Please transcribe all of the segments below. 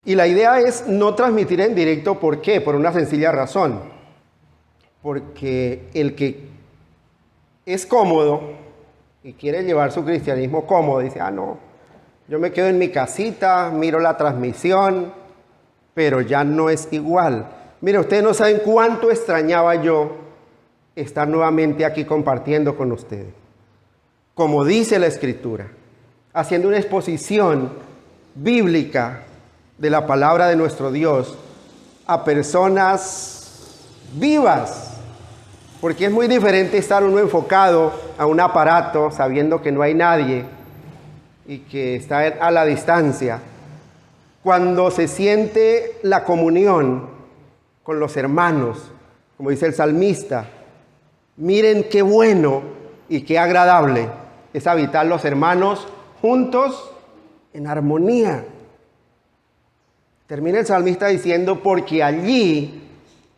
Y la idea es no transmitir en directo. ¿Por qué? Por una sencilla razón. Porque el que es cómodo y quiere llevar su cristianismo cómodo, dice, no, yo me quedo en mi casita, miro la transmisión, pero ya no es igual. Mira, ustedes no saben cuánto extrañaba yo estar nuevamente aquí compartiendo con ustedes. Como dice la Escritura, haciendo una exposición bíblica de la palabra de nuestro Dios a personas vivas. Porque es muy diferente estar uno enfocado a un aparato sabiendo que no hay nadie y que está a la distancia. Cuando se siente la comunión con los hermanos, como dice el salmista, miren qué bueno y qué agradable es habitar los hermanos juntos en armonía. Termina el salmista diciendo, porque allí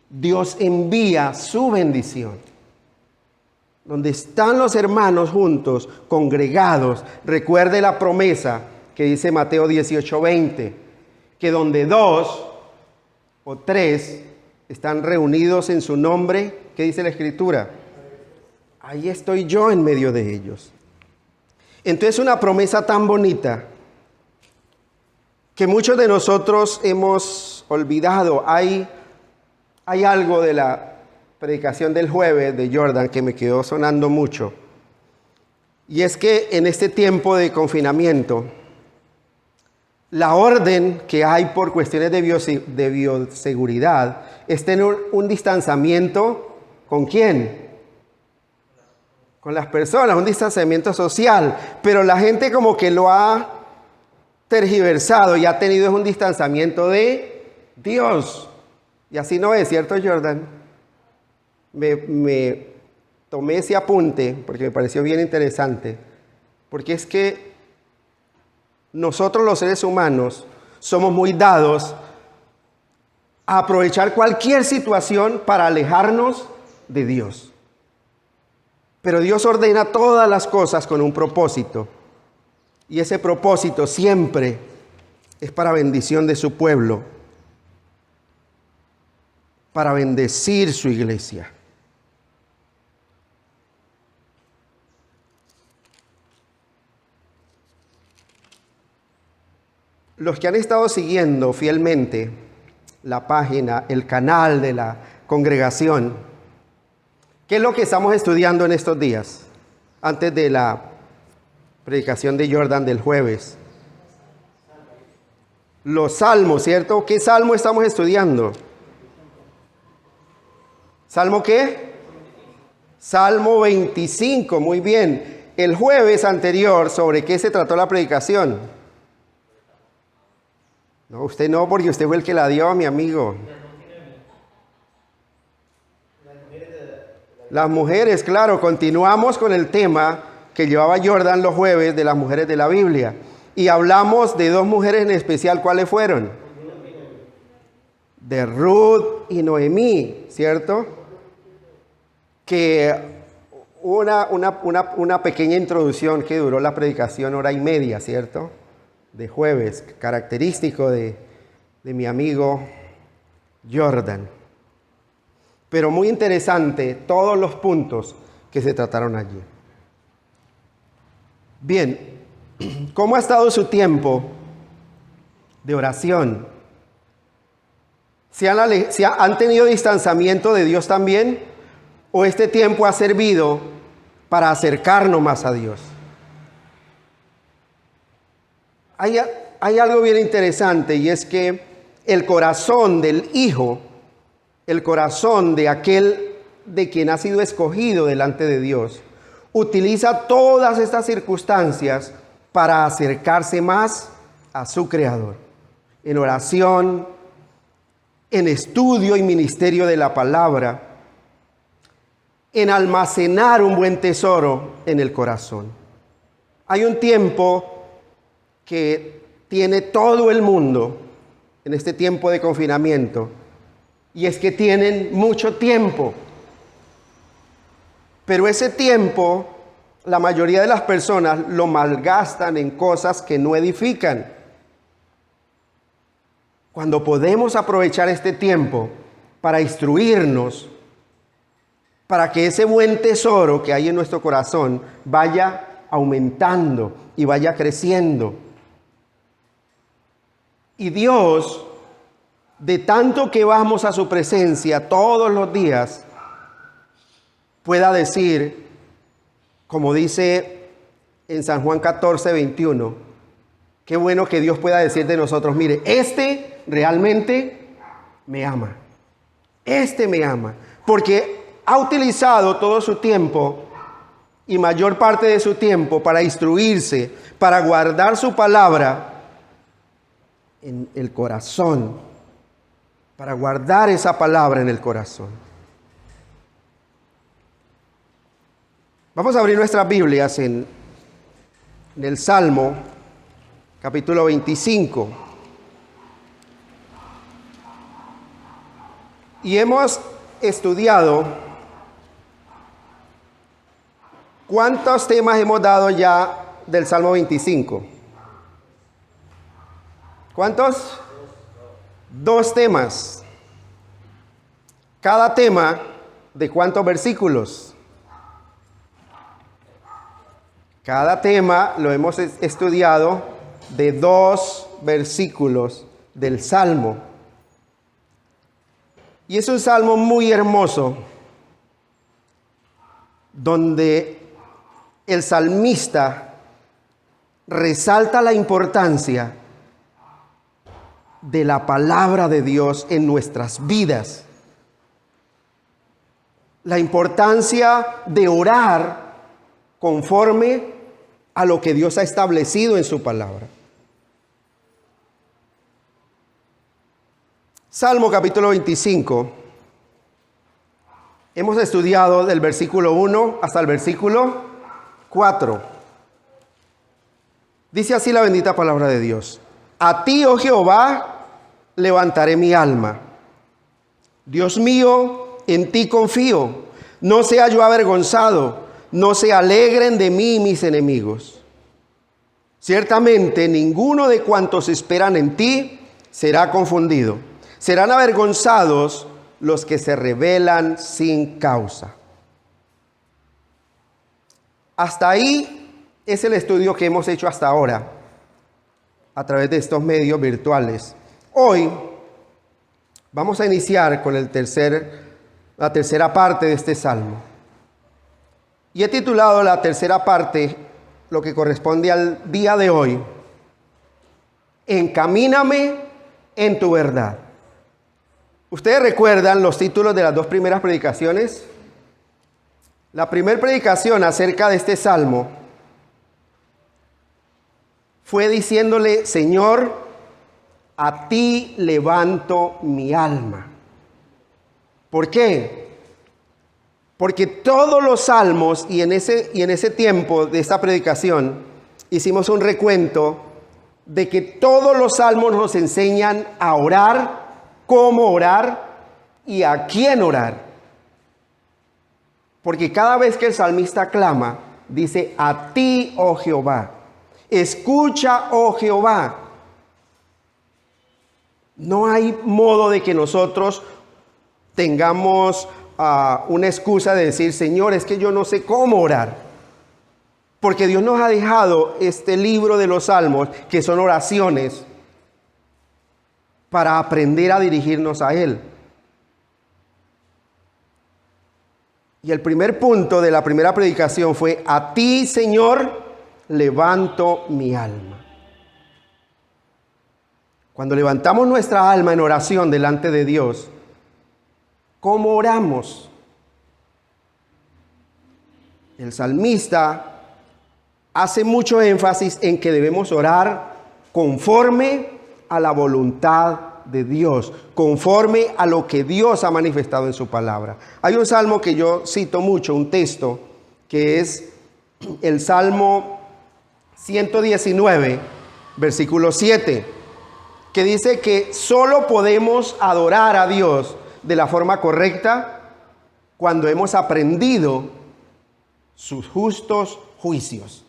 Dios envía su bendición. Donde están los hermanos juntos, congregados, recuerde la promesa que dice Mateo 18:20, que donde 2 o 3 están reunidos en su nombre, ¿qué dice la Escritura? Ahí estoy yo en medio de ellos. Entonces, una promesa tan bonita que muchos de nosotros hemos olvidado. Hay algo de la predicación del jueves de Jordan que me quedó sonando mucho. Y es que en este tiempo de confinamiento, la orden que hay por cuestiones de bioseguridad es tener un distanciamiento. ¿Con quién? Con las personas, un distanciamiento social. Pero la gente como que lo ha tergiversado y ha tenido un distanciamiento de Dios. Y así no es, ¿cierto, Jordan? Me tomé ese apunte porque me pareció bien interesante. Porque es que nosotros los seres humanos somos muy dados a aprovechar cualquier situación para alejarnos de Dios. Pero Dios ordena todas las cosas con un propósito. Y ese propósito siempre es para bendición de su pueblo, para bendecir su iglesia. Los que han estado siguiendo fielmente la página, el canal de la congregación, ¿qué es lo que estamos estudiando en estos días? Antes de la predicación de Jordan del jueves. Los salmos, ¿cierto? ¿Qué salmo estamos estudiando? ¿Salmo qué? Salmo 25, muy bien. El jueves anterior, ¿sobre qué se trató la predicación? No, usted no, porque usted fue el que la dio, mi amigo. Las mujeres, claro, continuamos con el tema que llevaba Jordan los jueves de las mujeres de la Biblia. Y hablamos de 2 mujeres en especial. ¿Cuáles fueron? De Ruth y Noemí, ¿cierto? Que una pequeña introducción que duró la predicación 1:30, ¿cierto? De jueves, característico de mi amigo Jordan. Pero muy interesante todos los puntos que se trataron allí. Bien, ¿cómo ha estado su tiempo de oración? ¿Han tenido distanciamiento de Dios también? ¿O este tiempo ha servido para acercarnos más a Dios? Hay algo bien interesante, y es que el corazón del Hijo, el corazón de aquel de quien ha sido escogido delante de Dios, utiliza todas estas circunstancias para acercarse más a su Creador. En oración, en estudio y ministerio de la palabra, en almacenar un buen tesoro en el corazón. Hay un tiempo que tiene todo el mundo en este tiempo de confinamiento, y es que tienen mucho tiempo. Pero ese tiempo, la mayoría de las personas lo malgastan en cosas que no edifican. cuando podemos aprovechar este tiempo para instruirnos, para que ese buen tesoro que hay en nuestro corazón vaya aumentando y vaya creciendo. Y Dios, de tanto que vamos a su presencia todos los días, pueda decir, como dice en San Juan 14, 21, qué bueno que Dios pueda decir de nosotros, mire, este realmente me ama. Este me ama, porque ha utilizado todo su tiempo y mayor parte de su tiempo para instruirse, para guardar su palabra en el corazón, para guardar esa palabra en el corazón. Vamos a abrir nuestras Biblias en el Salmo, capítulo 25. Y hemos estudiado cuántos temas hemos dado ya del Salmo 25. ¿Cuántos? 2 temas. Cada tema, ¿de cuántos versículos? Cada tema lo hemos estudiado de 2 versículos del Salmo. Y es un salmo muy hermoso, donde el salmista resalta la importancia de la palabra de Dios en nuestras vidas. La importancia de orar conforme a lo que Dios ha establecido en su palabra. Salmo capítulo 25. Hemos estudiado del versículo 1 hasta el versículo 4. Dice así la bendita palabra de Dios. A ti, oh Jehová, levantaré mi alma. Dios mío, en ti confío. No sea yo avergonzado, no se alegren de mí mis enemigos. Ciertamente ninguno de cuantos esperan en ti será confundido. Serán avergonzados los que se rebelan sin causa. Hasta ahí es el estudio que hemos hecho hasta ahora a través de estos medios virtuales. Hoy vamos a iniciar con la tercera parte de este salmo. Y he titulado la tercera parte, lo que corresponde al día de hoy, Encamíname en tu verdad. ¿Ustedes recuerdan los títulos de las 2 primeras predicaciones? La primera predicación acerca de este salmo fue diciéndole, Señor, a ti levanto mi alma. ¿Por qué? Porque todos los salmos, y en ese tiempo de esta predicación, hicimos un recuento de que todos los salmos nos enseñan a orar, cómo orar y a quién orar. Porque cada vez que el salmista clama, dice, a ti, oh Jehová, escucha, oh Jehová. No hay modo de que nosotros tengamos una excusa de decir, Señor, es que yo no sé cómo orar. Porque Dios nos ha dejado este libro de los salmos, que son oraciones, para aprender a dirigirnos a Él. Y el primer punto de la primera predicación fue, a ti, Señor, levanto mi alma. Cuando levantamos nuestra alma en oración delante de Dios, ¿cómo oramos? El salmista hace mucho énfasis en que debemos orar conforme a la voluntad de Dios, conforme a lo que Dios ha manifestado en su palabra. Hay un salmo que yo cito mucho, un texto, que es el Salmo 119, versículo 7, que dice que solo podemos adorar a Dios de la forma correcta cuando hemos aprendido sus justos juicios,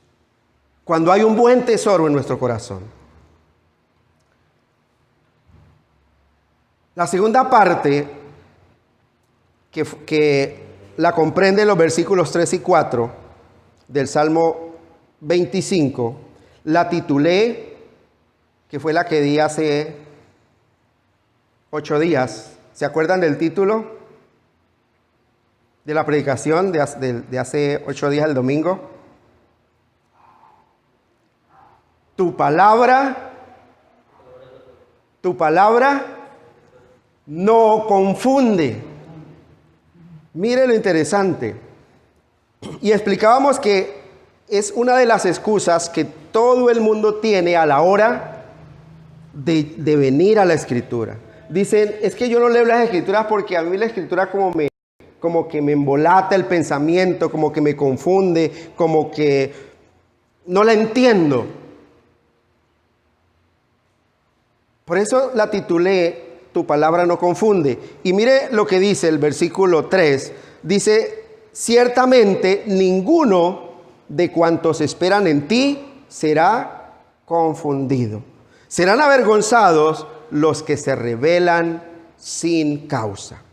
cuando hay un buen tesoro en nuestro corazón. La segunda parte, que la comprende en los versículos 3 y 4 del Salmo 25, la titulé, que fue la que di hace 8 días. ¿Se acuerdan del título de la predicación de hace 8 días, el domingo? Tu palabra no confunde. Mire lo interesante. Y explicábamos que es una de las excusas que todo el mundo tiene a la hora de venir a la Escritura. Dicen, es que yo no leo las Escrituras porque a mí la Escritura como que me embolata el pensamiento, como que me confunde, como que no la entiendo. Por eso la titulé, Tu palabra no confunde. Y mire lo que dice el versículo 3. Dice, ciertamente ninguno de cuantos esperan en ti será confundido. Serán avergonzados los que se rebelan sin causa.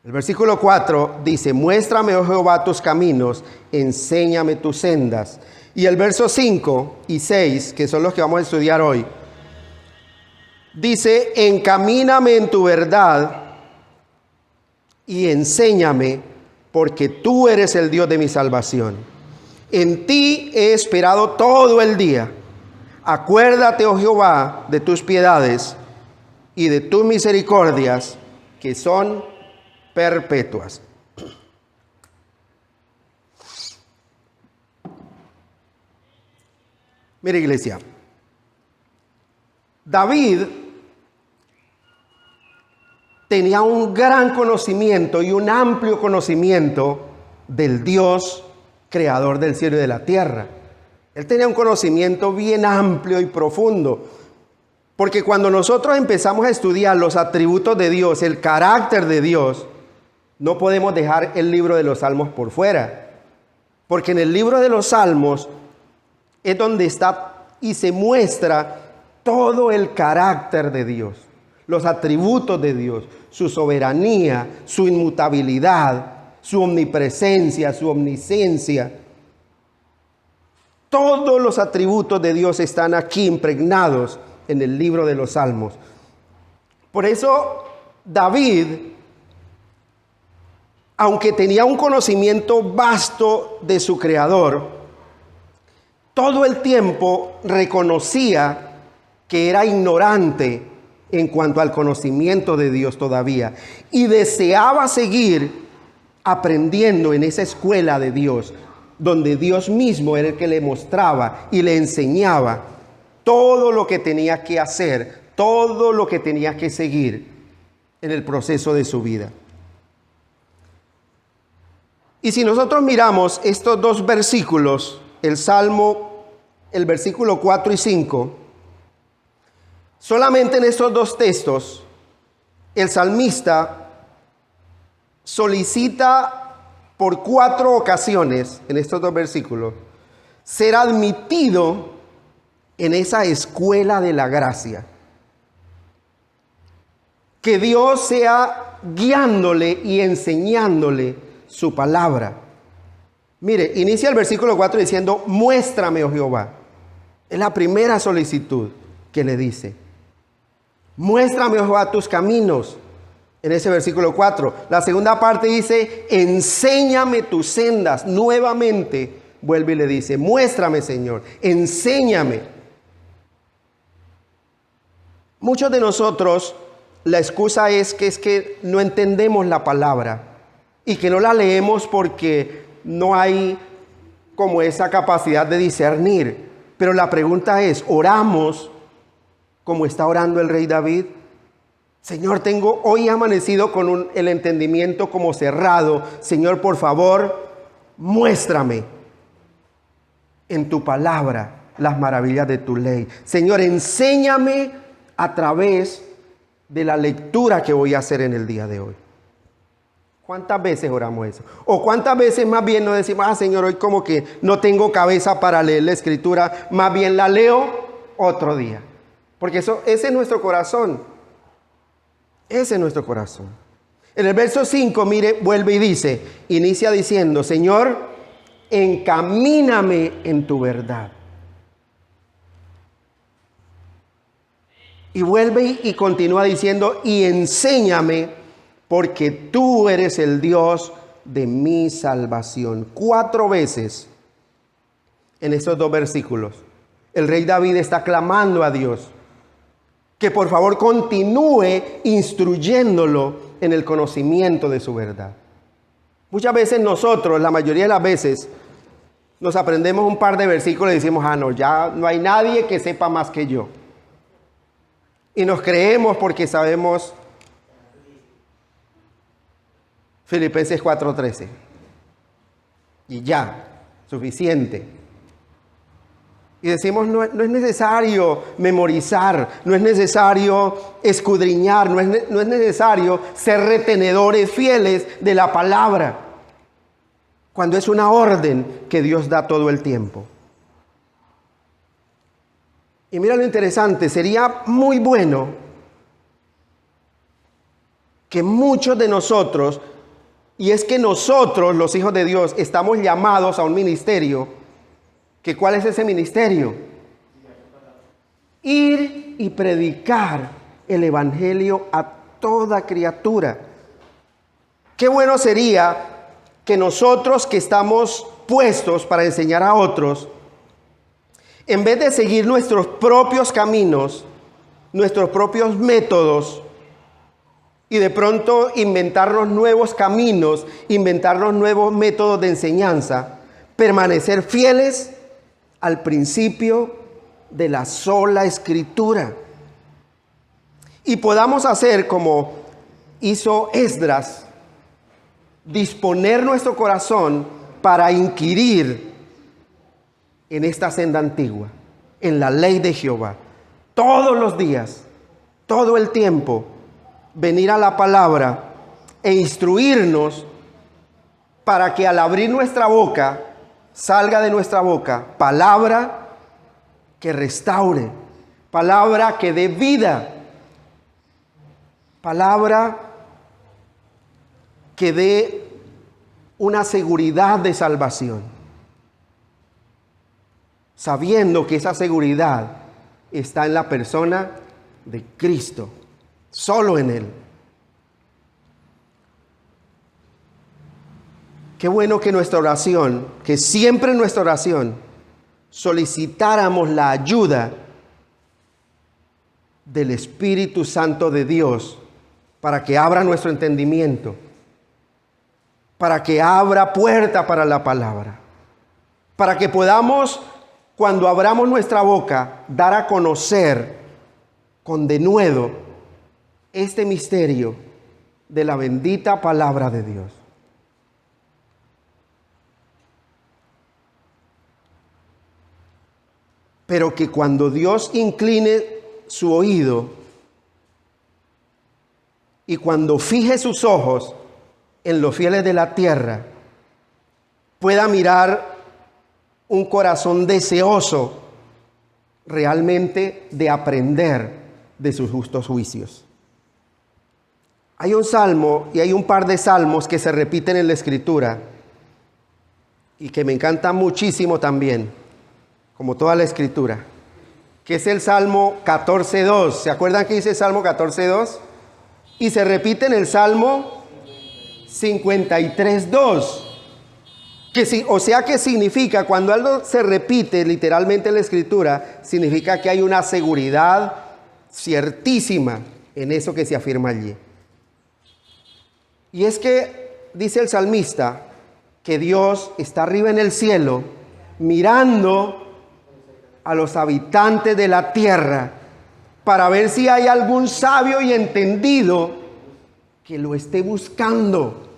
El versículo 4 dice, muéstrame, oh Jehová, tus caminos, enséñame tus sendas. Y el verso 5 y 6, que son los que vamos a estudiar hoy, dice, encamíname en tu verdad y enséñame, porque tú eres el Dios de mi salvación. En ti he esperado todo el día. Acuérdate, oh Jehová, de tus piedades y de tus misericordias, que son perpetuas. Mira, iglesia, David tenía un gran conocimiento y un amplio conocimiento del Dios creador del cielo y de la tierra. Él tenía un conocimiento bien amplio y profundo, porque cuando nosotros empezamos a estudiar los atributos de Dios, el carácter de Dios, no podemos dejar el libro de los Salmos por fuera, porque en el libro de los Salmos es donde está y se muestra todo el carácter de Dios, los atributos de Dios, su soberanía, su inmutabilidad, su omnipresencia, su omnisciencia. Todos los atributos de Dios están aquí impregnados en el libro de los Salmos. Por eso David, aunque tenía un conocimiento vasto de su Creador, todo el tiempo reconocía que era ignorante en cuanto al conocimiento de Dios todavía, y deseaba seguir aprendiendo en esa escuela de Dios, donde Dios mismo era el que le mostraba y le enseñaba todo lo que tenía que hacer, todo lo que tenía que seguir en el proceso de su vida. Y si nosotros miramos estos dos versículos, el Salmo, el versículo 4 y 5, solamente en estos dos textos, el salmista solicita por 4 ocasiones, en estos dos versículos, ser admitido en esa escuela de la gracia. Que Dios sea guiándole y enseñándole su palabra. Mire, inicia el versículo 4 diciendo, muéstrame, oh Jehová. Es la primera solicitud que le dice. Muéstrame, oh Jehová, tus caminos. En ese versículo 4. La segunda parte dice, enséñame tus sendas. Nuevamente vuelve y le dice, muéstrame, Señor, enséñame. Muchos de nosotros, la excusa es que no entendemos la palabra y que no la leemos porque no hay como esa capacidad de discernir. Pero la pregunta es, ¿oramos como está orando el rey David? Señor, hoy amanecido con el entendimiento como cerrado. Señor, por favor, muéstrame en tu palabra las maravillas de tu ley. Señor, enséñame a través de la lectura que voy a hacer en el día de hoy. ¿Cuántas veces oramos eso? O cuántas veces más bien nos decimos, Señor, hoy como que no tengo cabeza para leer la escritura, más bien la leo otro día. Porque ese es nuestro corazón. Ese es nuestro corazón. En el verso 5, mire, vuelve y dice, inicia diciendo, Señor, encamíname en tu verdad. Y vuelve y continúa diciendo, y enséñame, porque tú eres el Dios de mi salvación. 4 veces en estos 2 versículos, el rey David está clamando a Dios que por favor continúe instruyéndolo en el conocimiento de su verdad. Muchas veces nosotros, la mayoría de las veces, nos aprendemos un par de versículos y decimos, no, ya no hay nadie que sepa más que yo. Y nos creemos porque sabemos Filipenses 4:13. Y ya, suficiente. Y decimos, no es necesario memorizar, no es necesario escudriñar, no es necesario ser retenedores fieles de la palabra, cuando es una orden que Dios da todo el tiempo. Y mira lo interesante, sería muy bueno que muchos de nosotros, y es que nosotros, los hijos de Dios, estamos llamados a un ministerio. ¿Que cuál es ese ministerio? Ir y predicar el evangelio a toda criatura. Qué bueno sería que nosotros que estamos puestos para enseñar a otros, en vez de seguir nuestros propios caminos, nuestros propios métodos, y de pronto inventarnos nuevos caminos, inventarnos nuevos métodos de enseñanza, permanecer fieles al principio de la sola Escritura. Y podamos hacer como hizo Esdras, disponer nuestro corazón para inquirir en esta senda antigua, en la ley de Jehová. Todos los días, todo el tiempo, venir a la palabra e instruirnos para que al abrir nuestra boca, salga de nuestra boca palabra que restaure, palabra que dé vida, palabra que dé una seguridad de salvación, sabiendo que esa seguridad está en la persona de Cristo, solo en Él. Qué bueno que nuestra oración, que siempre en nuestra oración, solicitáramos la ayuda del Espíritu Santo de Dios para que abra nuestro entendimiento, para que abra puerta para la palabra, para que podamos, cuando abramos nuestra boca, dar a conocer con denuedo este misterio de la bendita palabra de Dios. Pero que cuando Dios incline su oído y cuando fije sus ojos en los fieles de la tierra, pueda mirar un corazón deseoso realmente de aprender de sus justos juicios. Hay un salmo y hay un par de salmos que se repiten en la Escritura y que me encantan muchísimo también, como toda la Escritura, que es el Salmo 14:2. ¿Se acuerdan que dice el Salmo 14:2? Y se repite en el Salmo 53:2. O sea que significa, cuando algo se repite literalmente en la Escritura, significa que hay una seguridad ciertísima en eso que se afirma allí. Y es que dice el salmista que Dios está arriba en el cielo mirando a los habitantes de la tierra para ver si hay algún sabio y entendido que lo esté buscando.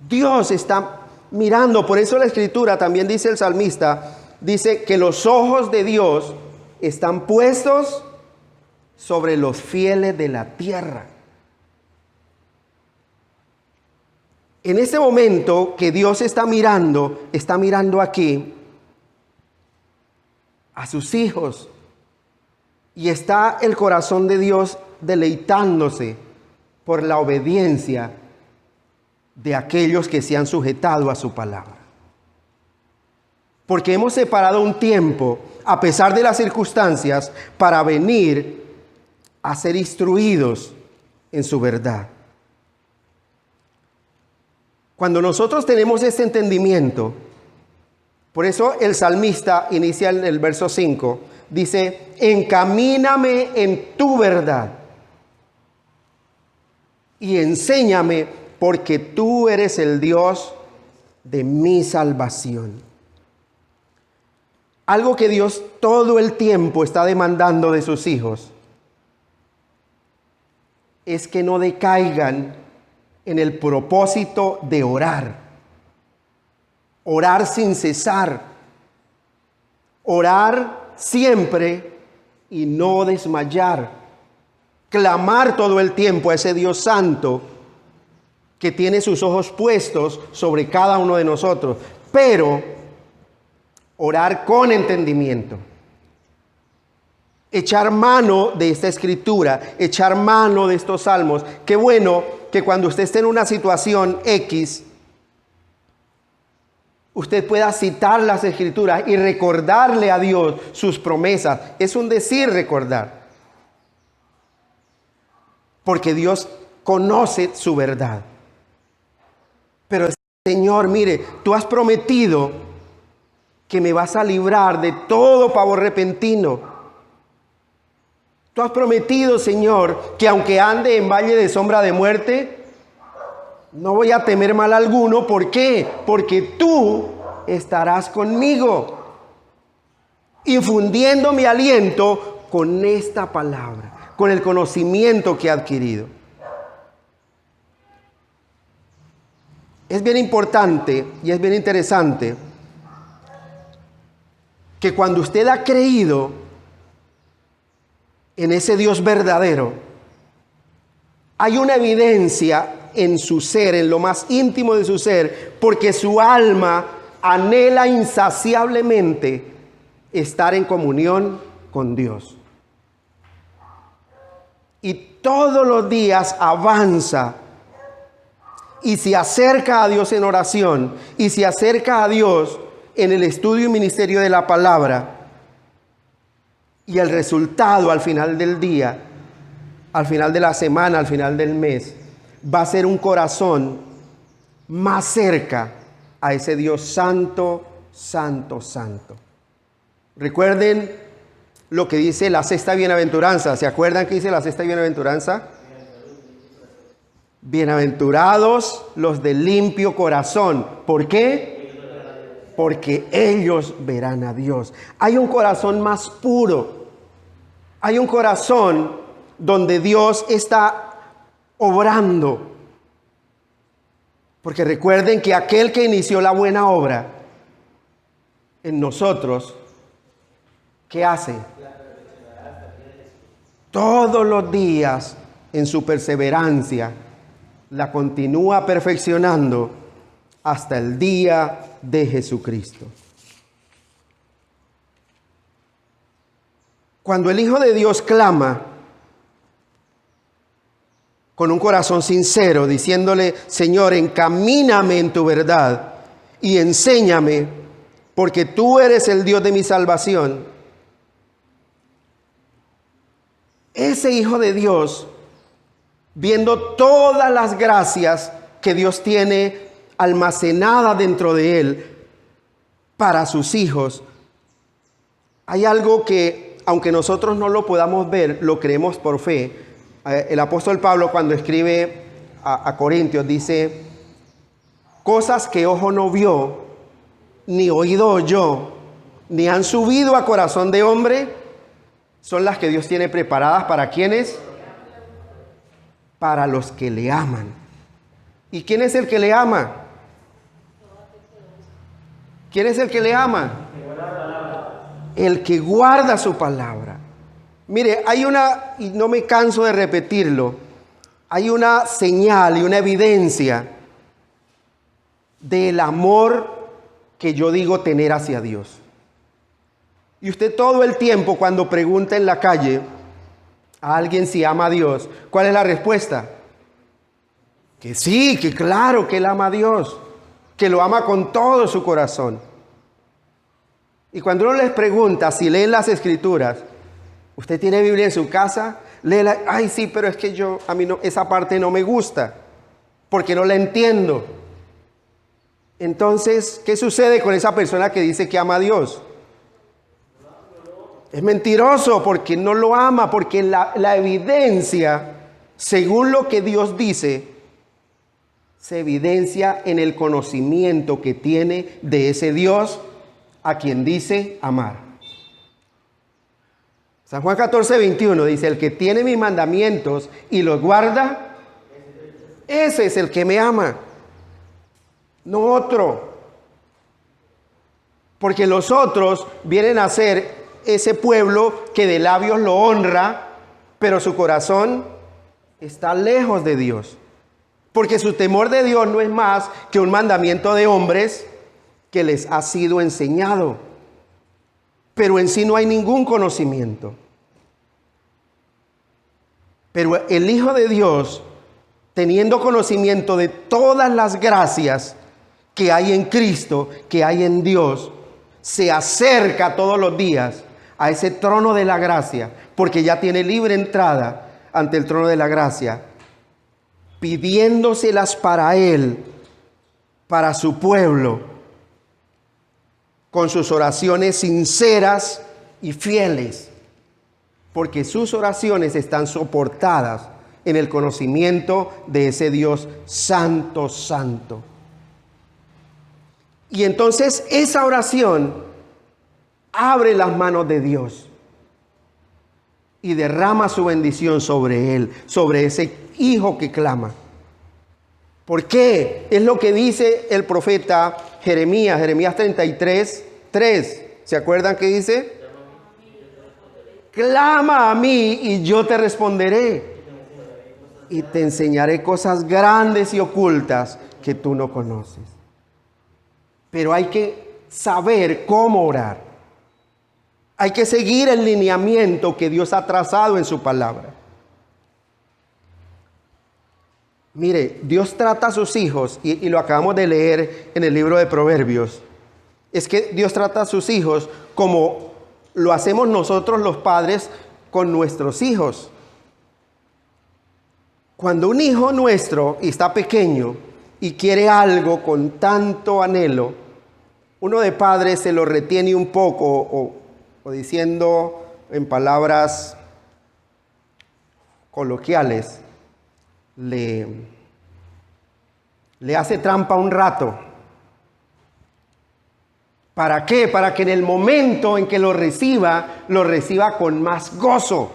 Dios está mirando, por eso la Escritura también dice el salmista, dice que los ojos de Dios están puestos sobre los fieles de la tierra. En este momento que Dios está mirando aquí a sus hijos, Y está el corazón de Dios deleitándose por la obediencia de aquellos que se han sujetado a su palabra. Porque hemos separado un tiempo, a pesar de las circunstancias, para venir a ser instruidos en su verdad. Cuando nosotros tenemos este entendimiento, por eso el salmista inicia en el verso 5, dice, encamíname en tu verdad y enséñame, porque tú eres el Dios de mi salvación. Algo que Dios todo el tiempo está demandando de sus hijos es que no decaigan en el propósito de orar. Orar sin cesar. Orar siempre y no desmayar. Clamar todo el tiempo a ese Dios santo que tiene sus ojos puestos sobre cada uno de nosotros. Pero orar con entendimiento. Echar mano de esta escritura, echar mano de estos salmos. Qué bueno que cuando usted esté en una situación X, usted pueda citar las escrituras y recordarle a Dios sus promesas. Es un decir recordar. Porque Dios conoce su verdad. Pero Señor, mire, tú has prometido que me vas a librar de todo pavor repentino. Tú has prometido, Señor, que aunque ande en valle de sombra de muerte, no voy a temer mal alguno. ¿Por qué? Porque tú estarás conmigo, infundiendo mi aliento con esta palabra, con el conocimiento que he adquirido. Es bien importante y es bien interesante que cuando usted ha creído en ese Dios verdadero, hay una evidencia en su ser, en lo más íntimo de su ser, porque su alma anhela insaciablemente estar en comunión con Dios. Y todos los días avanza y se acerca a Dios en oración y se acerca a Dios en el estudio y ministerio de la palabra. Y el resultado al final del día, al final de la semana, al final del mes, va a ser un corazón más cerca a ese Dios santo, santo, santo. Recuerden lo que dice la sexta bienaventuranza. ¿Se acuerdan qué dice la sexta bienaventuranza? Bienaventurados los de limpio corazón. ¿Por qué? Porque ellos verán a Dios. Hay un corazón más puro. Hay un corazón donde Dios está obrando. Porque recuerden que aquel que inició la buena obra en nosotros, ¿qué hace? Todos los días en su perseverancia la continúa perfeccionando hasta el día de Jesucristo. Cuando el Hijo de Dios clama con un corazón sincero, diciéndole, Señor, encamíname en tu verdad y enséñame, porque tú eres el Dios de mi salvación. Ese Hijo de Dios, viendo todas las gracias que Dios tiene almacenadas dentro de Él para sus hijos, hay algo que, aunque nosotros no lo podamos ver, lo creemos por fe. El apóstol Pablo, cuando escribe a Corintios, dice, cosas que ojo no vio, ni oído oyó, ni han subido a corazón de hombre, son las que Dios tiene preparadas para ¿quiénes? Para los que le aman. ¿Y quién es el que le ama? ¿Quién es el que le ama? El que guarda su palabra. Mire, hay una, y no me canso de repetirlo, hay una señal y una evidencia del amor que yo digo tener hacia Dios. Y usted todo el tiempo cuando pregunta en la calle a alguien si ama a Dios, ¿cuál es la respuesta? Que sí, que claro que él ama a Dios, que lo ama con todo su corazón. Y cuando uno les pregunta si leen las Escrituras, ¿usted tiene Biblia en su casa? Léela. Ay, sí, pero es que a mí no, esa parte no me gusta, porque no la entiendo. Entonces, ¿qué sucede con esa persona que dice que ama a Dios? Es mentiroso porque no lo ama, porque la evidencia, según lo que Dios dice, se evidencia en el conocimiento que tiene de ese Dios a quien dice amar. San Juan 14:21 dice, el que tiene mis mandamientos y los guarda, ese es el que me ama, no otro. Porque los otros vienen a ser ese pueblo que de labios lo honra, pero su corazón está lejos de Dios. Porque su temor de Dios no es más que un mandamiento de hombres que les ha sido enseñado. Pero en sí no hay ningún conocimiento. Pero el Hijo de Dios, teniendo conocimiento de todas las gracias que hay en Cristo, que hay en Dios, se acerca todos los días a ese trono de la gracia, porque ya tiene libre entrada ante el trono de la gracia, pidiéndoselas para Él, para su pueblo, con sus oraciones sinceras y fieles, porque sus oraciones están soportadas en el conocimiento de ese Dios santo, santo. Y entonces esa oración abre las manos de Dios y derrama su bendición sobre él, sobre ese hijo que clama. ¿Por qué? Es lo que dice el profeta Jeremías 33:3. ¿Se acuerdan qué dice? Clama a mí y yo te responderé y te enseñaré cosas grandes y ocultas que tú no conoces. Pero hay que saber cómo orar. Hay que seguir el lineamiento que Dios ha trazado en su palabra. Mire, Dios trata a sus hijos, y lo acabamos de leer en el libro de Proverbios. Es que Dios trata a sus hijos como lo hacemos nosotros los padres con nuestros hijos. Cuando un hijo nuestro está pequeño y quiere algo con tanto anhelo, uno de padres se lo retiene un poco o diciendo en palabras coloquiales, le hace trampa un rato. ¿Para qué? Para que en el momento en que lo reciba con más gozo.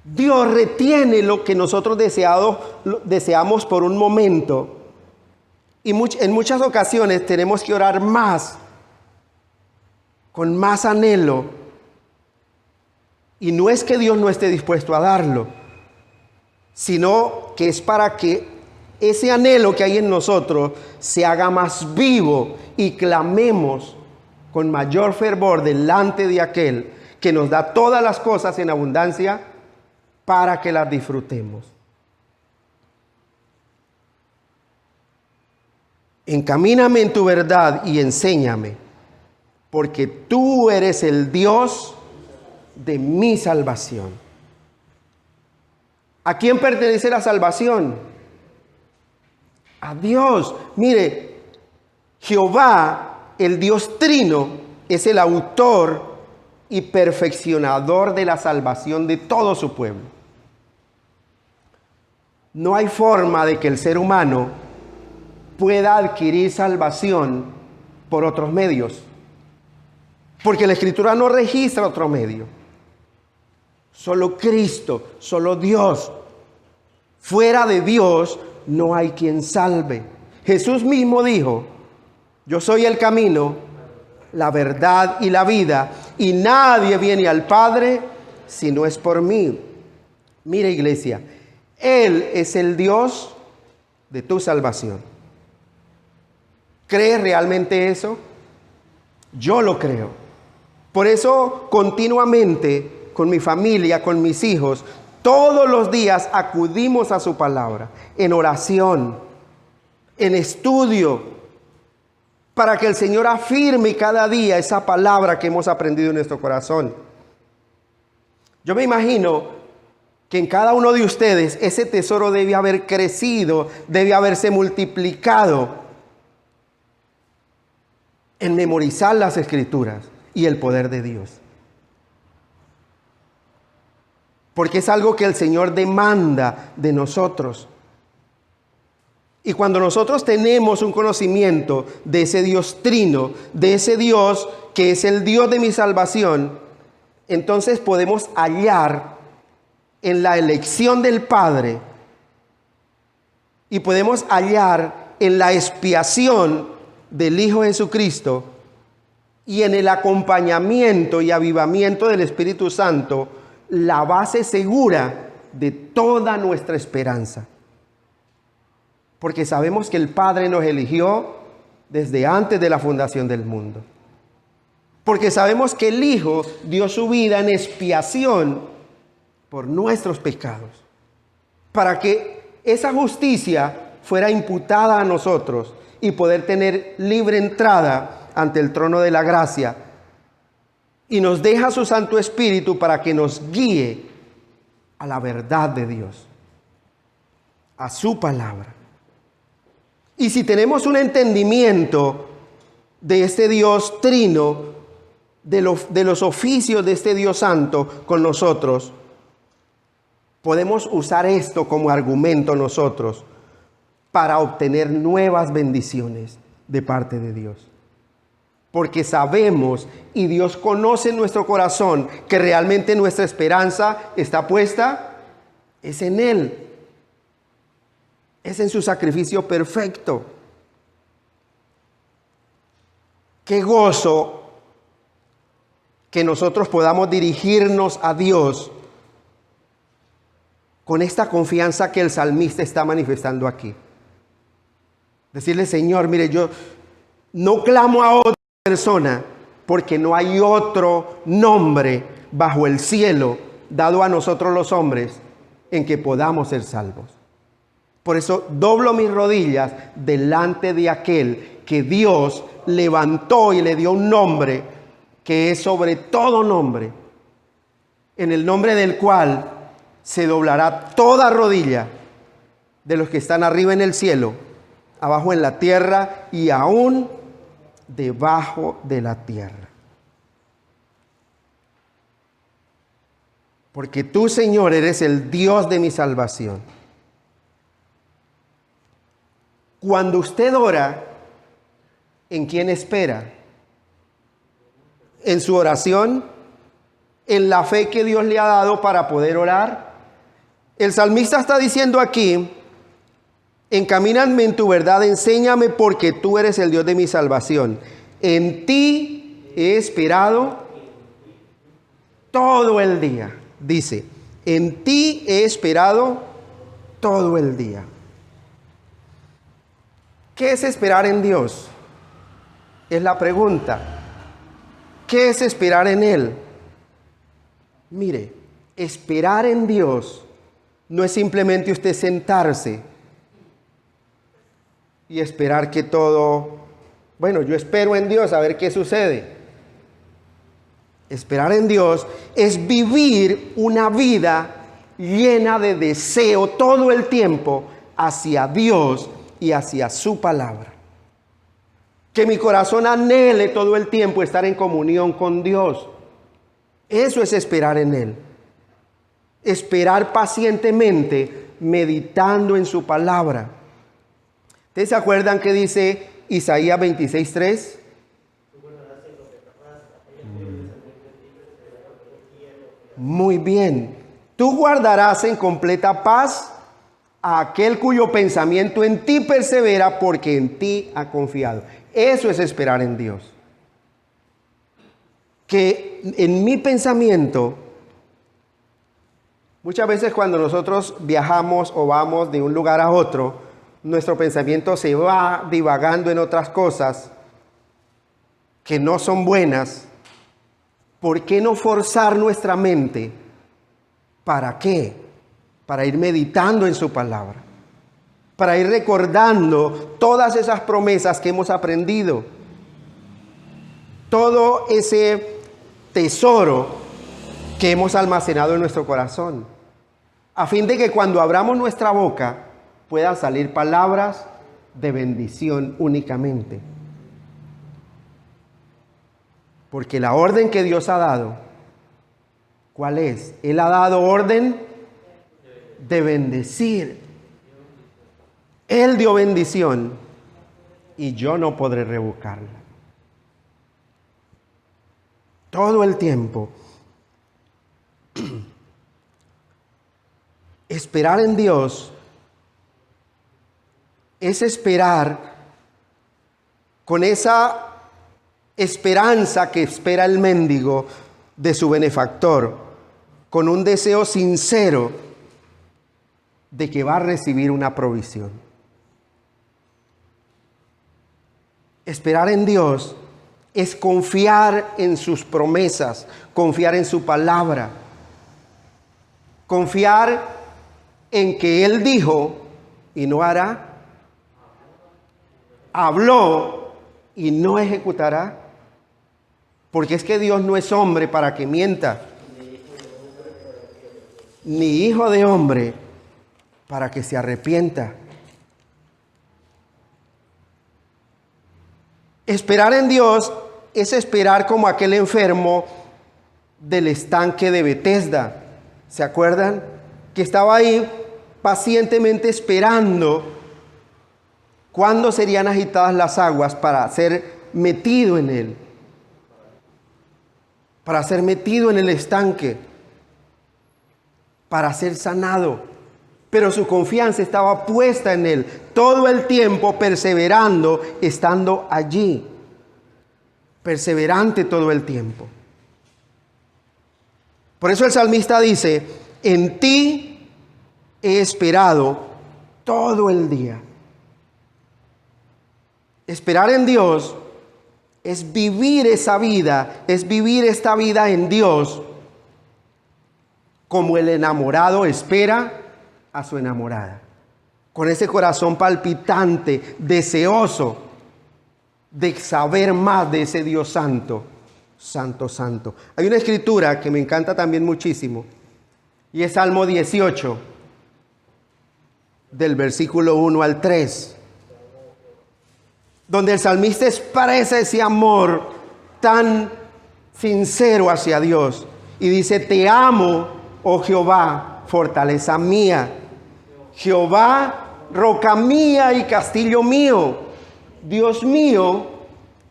Dios retiene lo que nosotros deseamos por un momento. Y en muchas ocasiones tenemos que orar más, con más anhelo. Y no es que Dios no esté dispuesto a darlo, sino que es para que ese anhelo que hay en nosotros se haga más vivo y clamemos con mayor fervor delante de aquel que nos da todas las cosas en abundancia para que las disfrutemos. Encamíname en tu verdad y enséñame, porque tú eres el Dios de mi salvación. ¿A quién pertenece la salvación? A Dios. Mire, Jehová, el Dios trino, es el autor y perfeccionador de la salvación de todo su pueblo. No hay forma de que el ser humano pueda adquirir salvación por otros medios, porque la Escritura no registra otro medio. Solo Cristo, solo Dios. Fuera de Dios no hay quien salve. Jesús mismo dijo, yo soy el camino, la verdad y la vida, y nadie viene al Padre si no es por mí. Mire, iglesia, Él es el Dios de tu salvación. ¿Crees realmente eso? Yo lo creo. Por eso continuamente con mi familia, con mis hijos, todos los días acudimos a su palabra, en oración, en estudio, para que el Señor afirme cada día esa palabra que hemos aprendido en nuestro corazón. Yo me imagino que en cada uno de ustedes ese tesoro debe haber crecido, debe haberse multiplicado en memorizar las Escrituras y el poder de Dios. Porque es algo que el Señor demanda de nosotros. Y cuando nosotros tenemos un conocimiento de ese Dios trino, de ese Dios que es el Dios de mi salvación, entonces podemos hallar en la elección del Padre y podemos hallar en la expiación del Hijo Jesucristo y en el acompañamiento y avivamiento del Espíritu Santo la base segura de toda nuestra esperanza. Porque sabemos que el Padre nos eligió desde antes de la fundación del mundo. Porque sabemos que el Hijo dio su vida en expiación por nuestros pecados, para que esa justicia fuera imputada a nosotros y poder tener libre entrada ante el trono de la gracia. Y nos deja su Santo Espíritu para que nos guíe a la verdad de Dios, a su palabra. Y si tenemos un entendimiento de este Dios trino, de los oficios de este Dios santo con nosotros, podemos usar esto como argumento nosotros para obtener nuevas bendiciones de parte de Dios. Porque sabemos y Dios conoce en nuestro corazón que realmente nuestra esperanza está puesta, es en Él. Es en su sacrificio perfecto. Qué gozo que nosotros podamos dirigirnos a Dios con esta confianza que el salmista está manifestando aquí. Decirle, Señor, mire, yo no clamo a otra persona porque no hay otro nombre bajo el cielo dado a nosotros los hombres en que podamos ser salvos. Por eso doblo mis rodillas delante de aquel que Dios levantó y le dio un nombre que es sobre todo nombre, en el nombre del cual se doblará toda rodilla de los que están arriba en el cielo, abajo en la tierra y aún debajo de la tierra. Porque tú, Señor, eres el Dios de mi salvación. Cuando usted ora, ¿en quién espera? ¿En su oración? ¿En la fe que Dios le ha dado para poder orar? El salmista está diciendo aquí, encamíname en tu verdad, enséñame porque tú eres el Dios de mi salvación. En ti he esperado todo el día. Dice, en ti he esperado todo el día. ¿Qué es esperar en Dios? Es la pregunta. ¿Qué es esperar en Él? Mire, esperar en Dios no es simplemente usted sentarse y esperar que todo, bueno, yo espero en Dios a ver qué sucede. Esperar en Dios es vivir una vida llena de deseo todo el tiempo hacia Dios y hacia su palabra. Que mi corazón anhele todo el tiempo estar en comunión con Dios. Eso es esperar en Él. Esperar pacientemente, meditando en su palabra. ¿Ustedes se acuerdan que dice Isaías 26:3? Muy bien. Tú guardarás en completa paz a aquel cuyo pensamiento en ti persevera porque en ti ha confiado. Eso es esperar en Dios. Que en mi pensamiento, muchas veces cuando nosotros viajamos o vamos de un lugar a otro, nuestro pensamiento se va divagando en otras cosas que no son buenas, ¿por qué no forzar nuestra mente? ¿Para qué? Para ir meditando en su palabra, para ir recordando todas esas promesas que hemos aprendido, todo ese tesoro que hemos almacenado en nuestro corazón, a fin de que cuando abramos nuestra boca puedan salir palabras de bendición únicamente. Porque la orden que Dios ha dado, ¿cuál es? Él ha dado orden de bendecir. Él dio bendición y yo no podré revocarla. Todo el tiempo. Esperar en Dios es esperar con esa esperanza que espera el mendigo de su benefactor, con un deseo sincero de que va a recibir una provisión. Esperar en Dios es confiar en sus promesas, confiar en su palabra, confiar en que Él dijo y no hará, habló y no ejecutará, porque es que Dios no es hombre para que mienta, ni hijo de hombre para que se arrepienta. Esperar en Dios es esperar como aquel enfermo del estanque de Betesda. ¿Se acuerdan? Que estaba ahí pacientemente esperando cuándo serían agitadas las aguas para ser metido en él, para ser metido en el estanque, para ser sanado. Pero su confianza estaba puesta en él, todo el tiempo perseverando, estando allí, perseverante todo el tiempo. Por eso el salmista dice: en ti he esperado todo el día. Esperar en Dios es vivir esa vida, es vivir esta vida en Dios, como el enamorado espera a su enamorada, con ese corazón palpitante, deseoso de saber más de ese Dios santo, santo, santo. Hay una escritura que me encanta también muchísimo, y es Salmo 18, del versículo 1 al 3, donde el salmista expresa ese amor tan sincero hacia Dios, y dice: te amo, oh Jehová, fortaleza mía, Jehová, roca mía y castillo mío, Dios mío,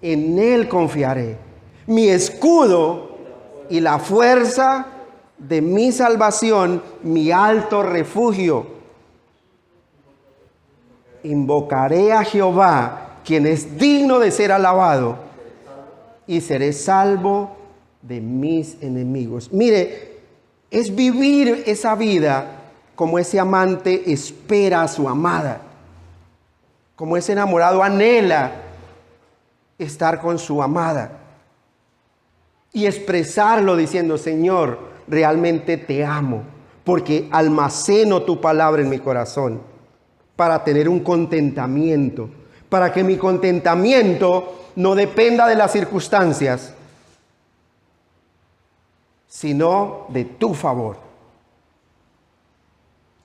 en Él confiaré, mi escudo y la fuerza de mi salvación, mi alto refugio. Invocaré a Jehová, quien es digno de ser alabado, y seré salvo de mis enemigos. Mire, es vivir esa vida como ese amante espera a su amada, como ese enamorado anhela estar con su amada, y expresarlo diciendo: Señor, realmente te amo, porque almaceno tu palabra en mi corazón, para tener un contentamiento, para que mi contentamiento no dependa de las circunstancias, sino de tu favor.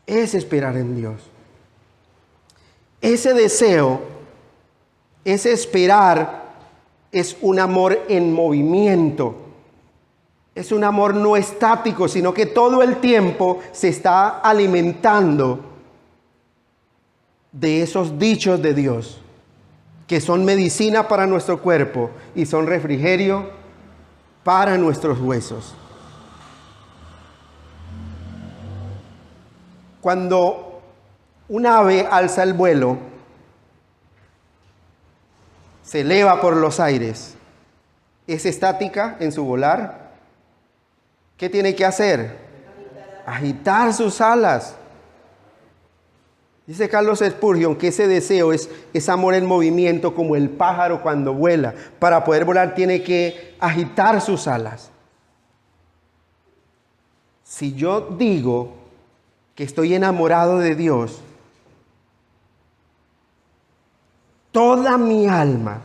Es esperar en Dios. Ese deseo, ese esperar, es un amor en movimiento. Es un amor no estático, sino que todo el tiempo se está alimentando de esos dichos de Dios, que son medicina para nuestro cuerpo y son refrigerio para nuestros huesos. Cuando un ave alza el vuelo, se eleva por los aires, ¿es estática en su volar? ¿Qué tiene que hacer? Agitar sus alas. Dice Carlos Spurgeon que ese deseo es amor en movimiento, como el pájaro cuando vuela. Para poder volar tiene que agitar sus alas. Si yo digo que estoy enamorado de Dios, toda mi alma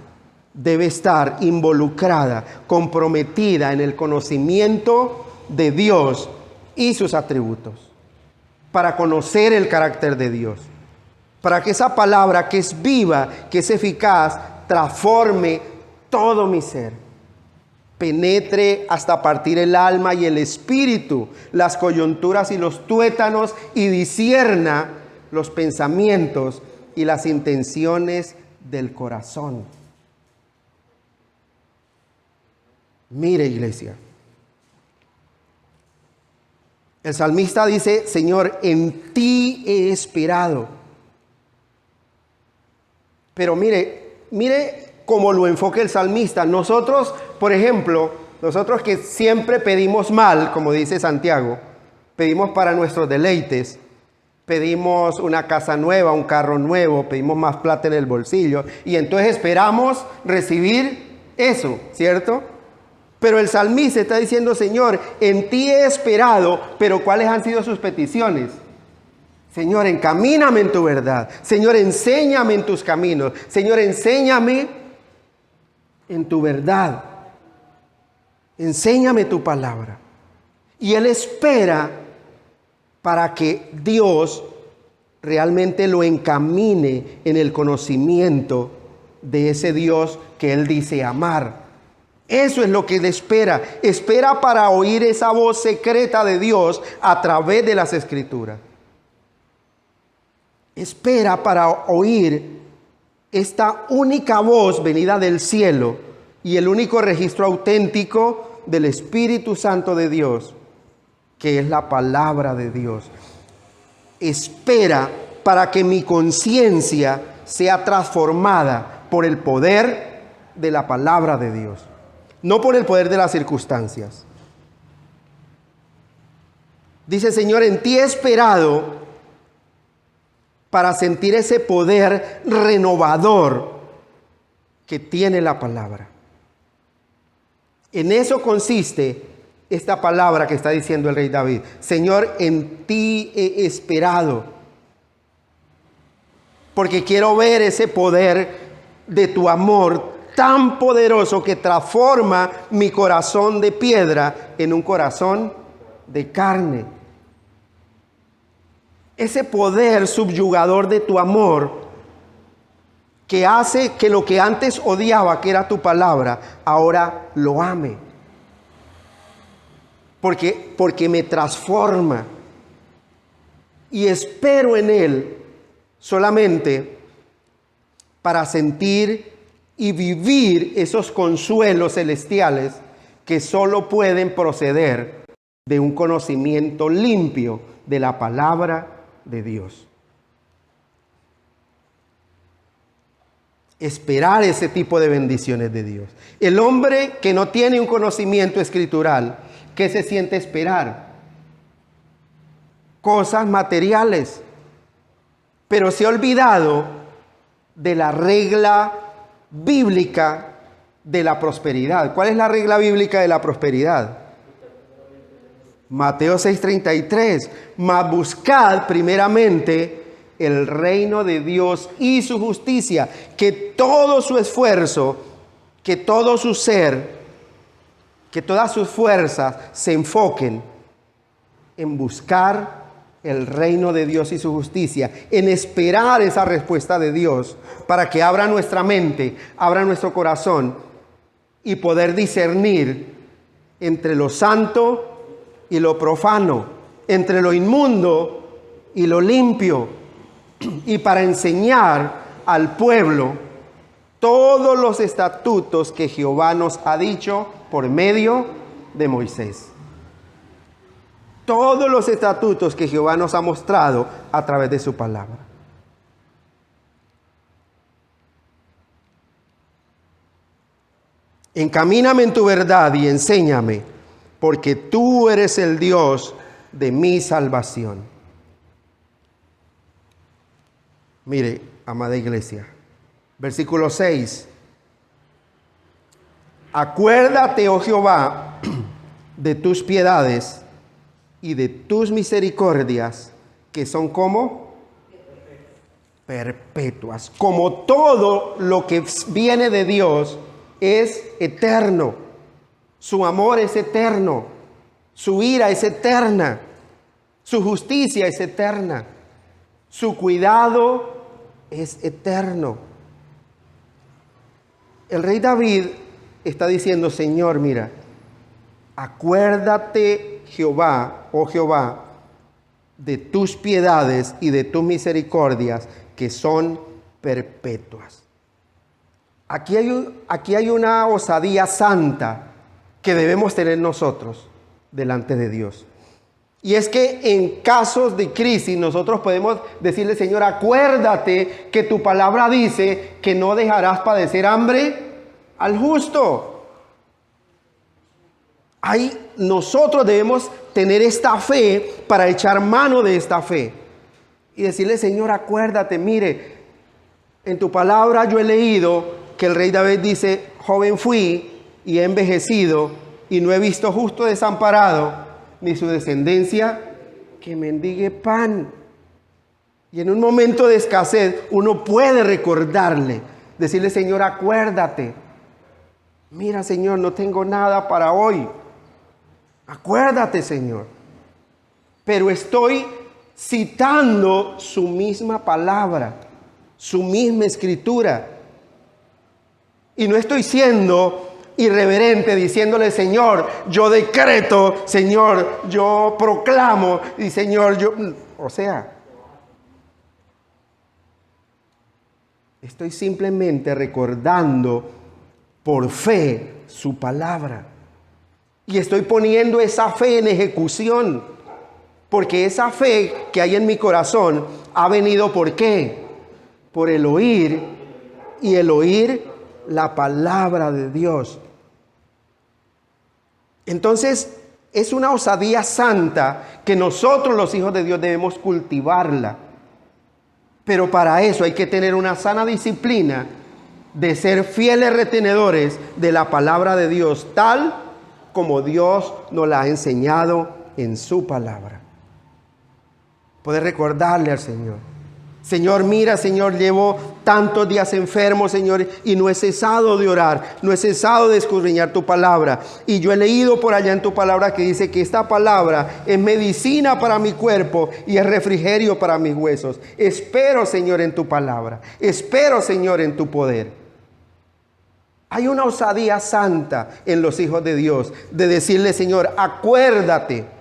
debe estar involucrada, comprometida en el conocimiento de Dios y sus atributos, para conocer el carácter de Dios, para que esa palabra que es viva, que es eficaz, transforme todo mi ser, penetre hasta partir el alma y el espíritu, las coyunturas y los tuétanos, y discierna los pensamientos y las intenciones del corazón. Mire, iglesia, el salmista dice: Señor, en ti he esperado. Pero mire cómo lo enfoca el salmista. Nosotros, por ejemplo, nosotros que siempre pedimos mal, como dice Santiago, pedimos para nuestros deleites, pedimos una casa nueva, un carro nuevo, pedimos más plata en el bolsillo, y entonces esperamos recibir eso, ¿cierto? Pero el salmista está diciendo: Señor, en ti he esperado. Pero ¿cuáles han sido sus peticiones? Señor, encamíname en tu verdad. Señor, enséñame en tus caminos. Señor, enséñame en tu verdad. Enséñame tu palabra. Y él espera para que Dios realmente lo encamine en el conocimiento de ese Dios que él dice amar. Eso es lo que él espera. Espera para oír esa voz secreta de Dios a través de las Escrituras. Espera para oír esta única voz venida del cielo y el único registro auténtico del Espíritu Santo de Dios, que es la palabra de Dios. Espera para que mi conciencia sea transformada por el poder de la palabra de Dios, no por el poder de las circunstancias. Dice: Señor, en ti he esperado, para sentir ese poder renovador que tiene la palabra. En eso consiste esta palabra que está diciendo el rey David: Señor, en ti he esperado, porque quiero ver ese poder de tu amor tan poderoso que transforma mi corazón de piedra en un corazón de carne. Ese poder subyugador de tu amor que hace que lo que antes odiaba, que era tu palabra, ahora lo ame. Porque me transforma. Y espero en él solamente para sentir y vivir esos consuelos celestiales que solo pueden proceder de un conocimiento limpio de la palabra de Dios. Esperar ese tipo de bendiciones de Dios. El hombre que no tiene un conocimiento escritural, ¿qué se siente esperar? Cosas materiales. Pero se ha olvidado de la regla bíblica de la prosperidad. ¿Cuál es la regla bíblica de la prosperidad? Mateo 6:33, mas buscad primeramente el reino de Dios y su justicia, que todo su esfuerzo, que todo su ser, que todas sus fuerzas se enfoquen en buscar el reino de Dios y su justicia, en esperar esa respuesta de Dios para que abra nuestra mente, abra nuestro corazón y poder discernir entre lo santo y lo profano, entre lo inmundo y lo limpio, y para enseñar al pueblo todos los estatutos que Jehová nos ha dicho por medio de Moisés. Todos los estatutos que Jehová nos ha mostrado a través de su palabra. Encamíname en tu verdad y enséñame, porque tú eres el Dios de mi salvación. Mire, amada iglesia, versículo 6. Acuérdate, oh Jehová, de tus piedades y de tus misericordias, que son como perpetuas. Como todo lo que viene de Dios es eterno. Su amor es eterno. Su ira es eterna. Su justicia es eterna. Su cuidado es eterno. El rey David está diciendo, Señor, mira, acuérdate, Jehová, oh Jehová, de tus piedades y de tus misericordias, que son perpetuas. Aquí hay una osadía santa que debemos tener nosotros delante de Dios. Y es que en casos de crisis nosotros podemos decirle, Señor, acuérdate que tu palabra dice que no dejarás padecer hambre al justo. Ahí nosotros debemos tener esta fe para echar mano de esta fe y decirle, Señor, acuérdate, mire, en tu palabra yo he leído que el rey David dice, joven fui y he envejecido y no he visto justo desamparado, ni su descendencia que mendigue pan. Y en un momento de escasez uno puede recordarle, decirle, Señor, acuérdate. Mira, Señor, no tengo nada para hoy. Acuérdate, Señor. Pero estoy citando su misma palabra, su misma escritura. Y no estoy siendo irreverente diciéndole, Señor, yo decreto, Señor, yo proclamo, y Señor, yo... O sea, estoy simplemente recordando por fe su palabra. Y estoy poniendo esa fe en ejecución. Porque esa fe que hay en mi corazón ha venido, ¿por qué? Por el oír, y el oír la palabra de Dios. Entonces, es una osadía santa que nosotros los hijos de Dios debemos cultivarla. Pero para eso hay que tener una sana disciplina de ser fieles retenedores de la palabra de Dios, tal como Dios nos la ha enseñado en su palabra. Poder recordarle al Señor, Señor, mira, Señor, llevo tantos días enfermo, Señor, y no he cesado de orar, no he cesado de escudriñar tu palabra. Y yo he leído por allá en tu palabra que dice que esta palabra es medicina para mi cuerpo y es refrigerio para mis huesos. Espero, Señor, en tu palabra. Espero, Señor, en tu poder. Hay una osadía santa en los hijos de Dios de decirle, Señor, acuérdate.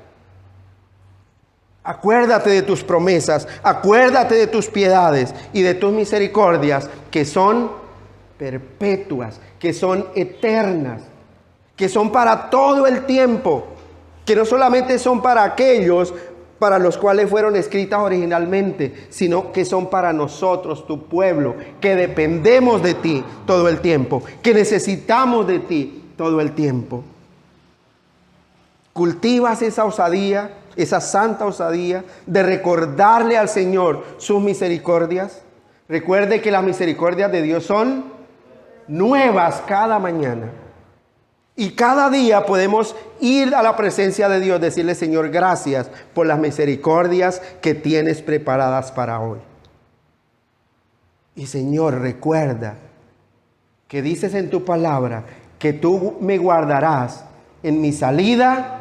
Acuérdate de tus promesas, acuérdate de tus piedades y de tus misericordias que son perpetuas, que son eternas, que son para todo el tiempo, que no solamente son para aquellos para los cuales fueron escritas originalmente, sino que son para nosotros, tu pueblo, que dependemos de ti todo el tiempo, que necesitamos de ti todo el tiempo. Cultivas esa osadía, esa santa osadía de recordarle al Señor sus misericordias. Recuerde que las misericordias de Dios son nuevas cada mañana. Y cada día podemos ir a la presencia de Dios, decirle, Señor, gracias por las misericordias que tienes preparadas para hoy. Y Señor, recuerda que dices en tu palabra que tú me guardarás en mi salida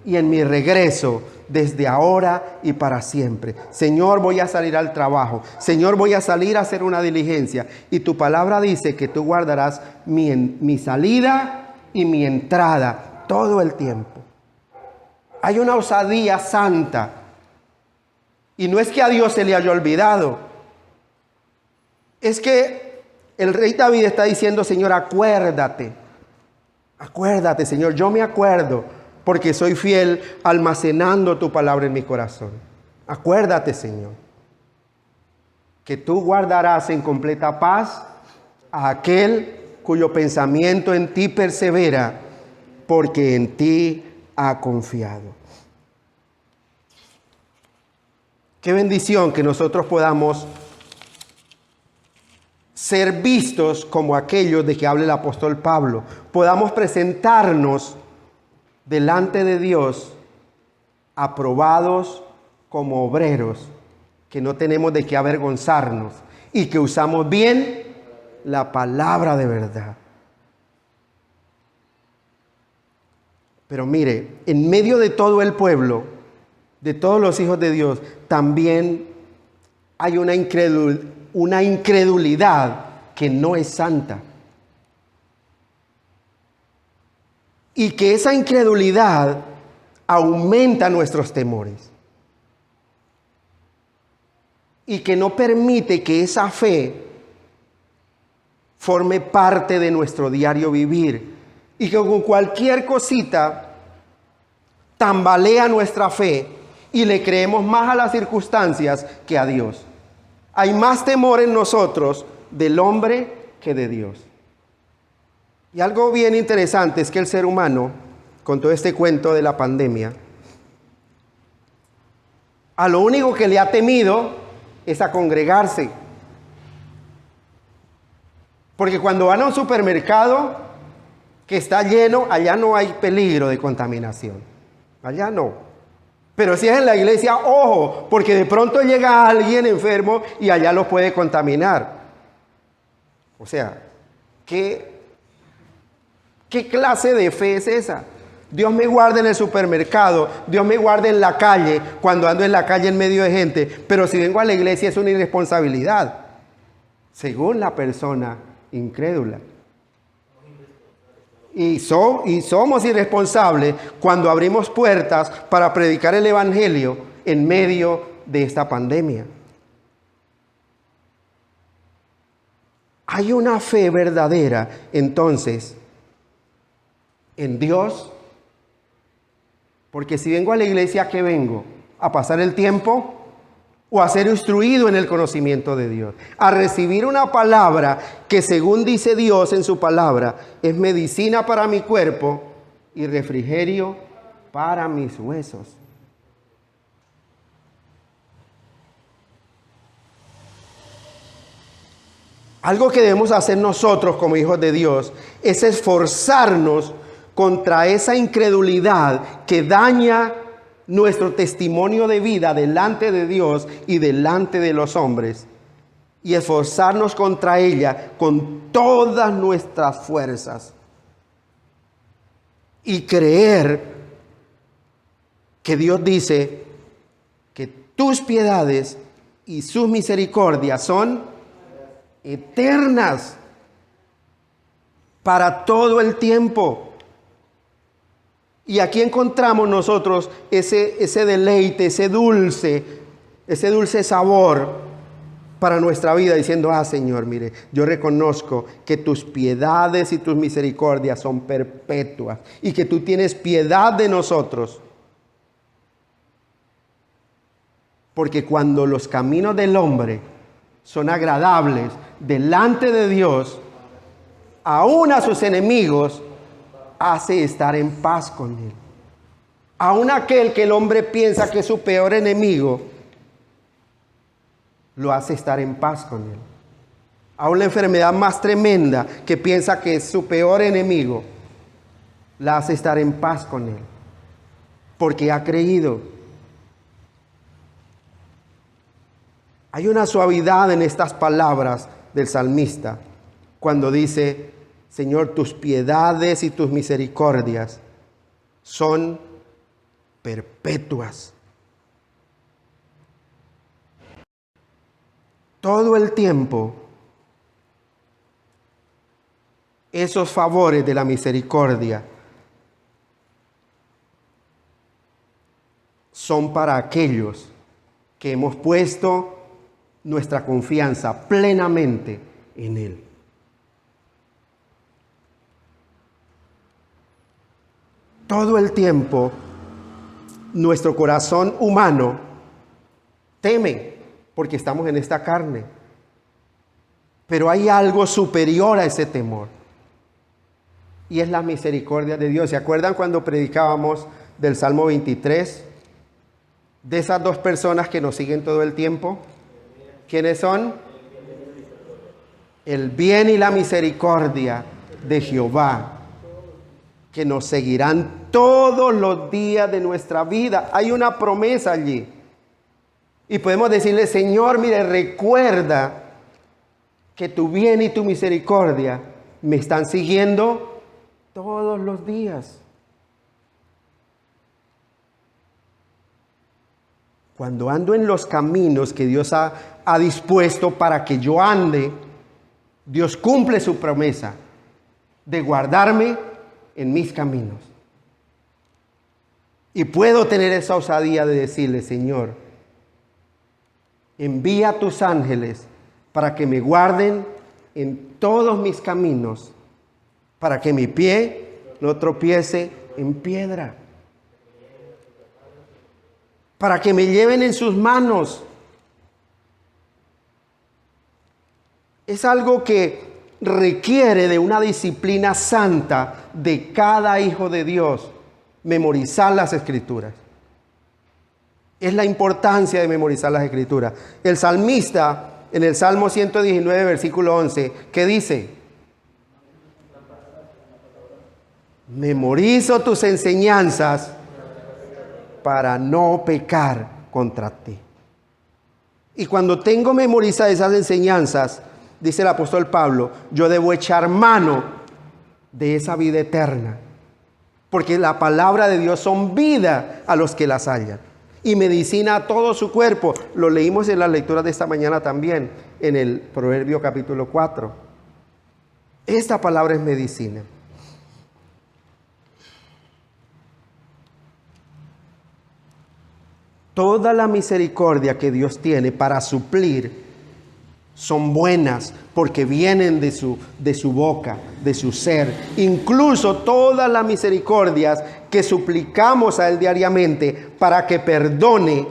y en mi regreso, desde ahora y para siempre. Señor, voy a salir al trabajo. Señor, voy a salir a hacer una diligencia. Y tu palabra dice que tú guardarás mi salida y mi entrada todo el tiempo. Hay una osadía santa. Y no es que a Dios se le haya olvidado. Es que el rey David está diciendo, Señor, acuérdate. Acuérdate, Señor, yo me acuerdo. Porque soy fiel almacenando tu palabra en mi corazón. Acuérdate, Señor, que tú guardarás en completa paz a aquel cuyo pensamiento en ti persevera, porque en ti ha confiado. Qué bendición que nosotros podamos ser vistos como aquellos de que habla el apóstol Pablo. Podamos presentarnos delante de Dios aprobados como obreros, que no tenemos de qué avergonzarnos y que usamos bien la palabra de verdad. Pero mire, en medio de todo el pueblo, de todos los hijos de Dios, también hay una incredulidad que no es santa. Y que esa incredulidad aumenta nuestros temores. Y que no permite que esa fe forme parte de nuestro diario vivir. Y que con cualquier cosita tambalea nuestra fe y le creemos más a las circunstancias que a Dios. Hay más temor en nosotros del hombre que de Dios. Y algo bien interesante es que el ser humano, con todo este cuento de la pandemia, a lo único que le ha temido es a congregarse. Porque cuando van a un supermercado que está lleno, allá no hay peligro de contaminación. Allá no. Pero si es en la iglesia, ojo, porque de pronto llega alguien enfermo y allá lo puede contaminar. O sea, ¿qué clase de fe es esa? Dios me guarde en el supermercado, Dios me guarde en la calle, cuando ando en la calle en medio de gente, pero si vengo a la iglesia es una irresponsabilidad, según la persona incrédula. Y somos irresponsables cuando abrimos puertas para predicar el evangelio en medio de esta pandemia. Hay una fe verdadera, entonces, en Dios. Porque si vengo a la iglesia, ¿qué vengo? ¿A pasar el tiempo? ¿O a ser instruido en el conocimiento de Dios? A recibir una palabra que, según dice Dios en su palabra, es medicina para mi cuerpo y refrigerio para mis huesos. Algo que debemos hacer nosotros como hijos de Dios es esforzarnos contra esa incredulidad que daña nuestro testimonio de vida delante de Dios y delante de los hombres, y esforzarnos contra ella con todas nuestras fuerzas y creer que Dios dice que tus piedades y sus misericordias son eternas para todo el tiempo. Y aquí encontramos nosotros ese deleite, ese dulce sabor para nuestra vida, diciendo, Señor, mire, yo reconozco que tus piedades y tus misericordias son perpetuas y que tú tienes piedad de nosotros. Porque cuando los caminos del hombre son agradables delante de Dios, aún a sus enemigos hace estar en paz con él. Aún aquel que el hombre piensa que es su peor enemigo, lo hace estar en paz con él. Aún la enfermedad más tremenda que piensa que es su peor enemigo, la hace estar en paz con él, porque ha creído. Hay una suavidad en estas palabras del salmista cuando dice, Señor, tus piedades y tus misericordias son perpetuas. Todo el tiempo, esos favores de la misericordia son para aquellos que hemos puesto nuestra confianza plenamente en Él. Todo el tiempo, nuestro corazón humano teme porque estamos en esta carne. Pero hay algo superior a ese temor. Y es la misericordia de Dios. ¿Se acuerdan cuando predicábamos del Salmo 23? De esas dos personas que nos siguen todo el tiempo. ¿Quiénes son? el bien y la misericordia de Jehová, que nos seguirán todos los días de nuestra vida. Hay una promesa allí. Y podemos decirle, Señor, mire, recuerda que tu bien y tu misericordia me están siguiendo todos los días. Cuando ando en los caminos que Dios ha dispuesto para que yo ande, Dios cumple su promesa de guardarme en mis caminos. Y puedo tener esa osadía de decirle, Señor, envía tus ángeles para que me guarden en todos mis caminos, para que mi pie no tropiece en piedra, para que me lleven en sus manos. Es algo que requiere de una disciplina santa de cada hijo de Dios, memorizar las Escrituras. Es la importancia de memorizar las Escrituras. El salmista, en el Salmo 119, versículo 11, ¿qué dice? Memorizo tus enseñanzas para no pecar contra ti. Y cuando tengo memorizadas esas enseñanzas, dice el apóstol Pablo, yo debo echar mano de esa vida eterna. Porque la palabra de Dios son vida a los que las hallan. Y medicina a todo su cuerpo. Lo leímos en las lecturas de esta mañana también, en el Proverbio capítulo 4. Esta palabra es medicina. Toda la misericordia que Dios tiene para suplir son buenas porque vienen de su boca, de su ser. Incluso todas las misericordias que suplicamos a Él diariamente para que perdone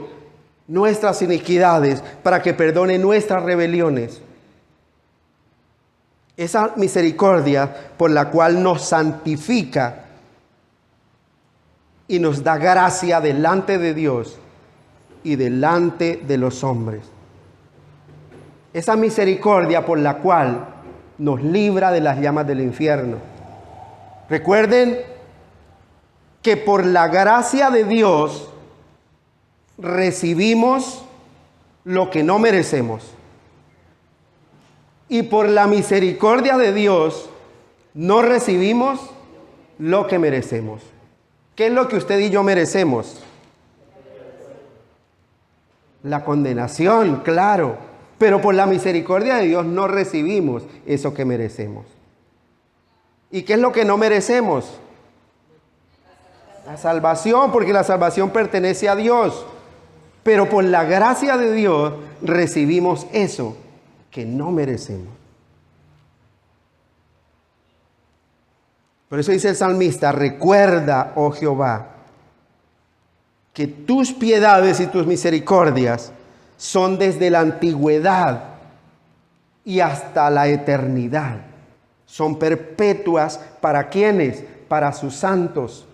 nuestras iniquidades, para que perdone nuestras rebeliones. Esa misericordia por la cual nos santifica y nos da gracia delante de Dios y delante de los hombres. Esa misericordia por la cual nos libra de las llamas del infierno. Recuerden que por la gracia de Dios recibimos lo que no merecemos. Y por la misericordia de Dios no recibimos lo que merecemos. ¿Qué es lo que usted y yo merecemos? La condenación, claro. Pero por la misericordia de Dios no recibimos eso que merecemos. ¿Y qué es lo que no merecemos? La salvación, porque la salvación pertenece a Dios. Pero por la gracia de Dios recibimos eso que no merecemos. Por eso dice el salmista, recuerda, oh Jehová, que tus piedades y tus misericordias son desde la antigüedad y hasta la eternidad. Son perpetuas para quienes, para sus santos.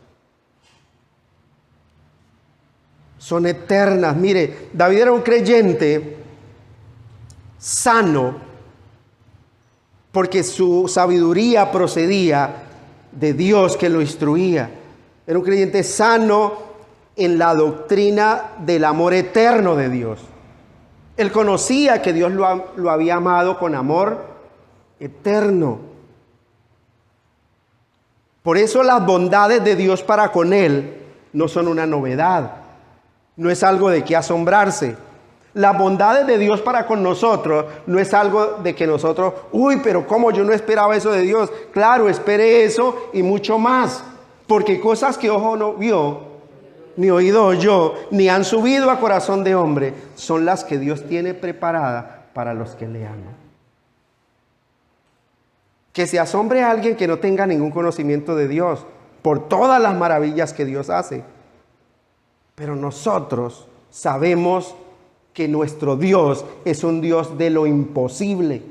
Son eternas. Mire, David era un creyente sano porque su sabiduría procedía de Dios que lo instruía. Era un creyente sano en la doctrina del amor eterno de Dios. Él conocía que Dios lo había amado con amor eterno. Por eso las bondades de Dios para con él no son una novedad. No es algo de qué asombrarse. Las bondades de Dios para con nosotros no es algo de que nosotros, pero ¿cómo yo no esperaba eso de Dios? Claro, esperé eso y mucho más. Porque cosas que ojo no vio, ni oído oyó, ni han subido a corazón de hombre, son las que Dios tiene preparadas para los que le aman. Que se asombre a alguien que no tenga ningún conocimiento de Dios por todas las maravillas que Dios hace. Pero nosotros sabemos que nuestro Dios es un Dios de lo imposible.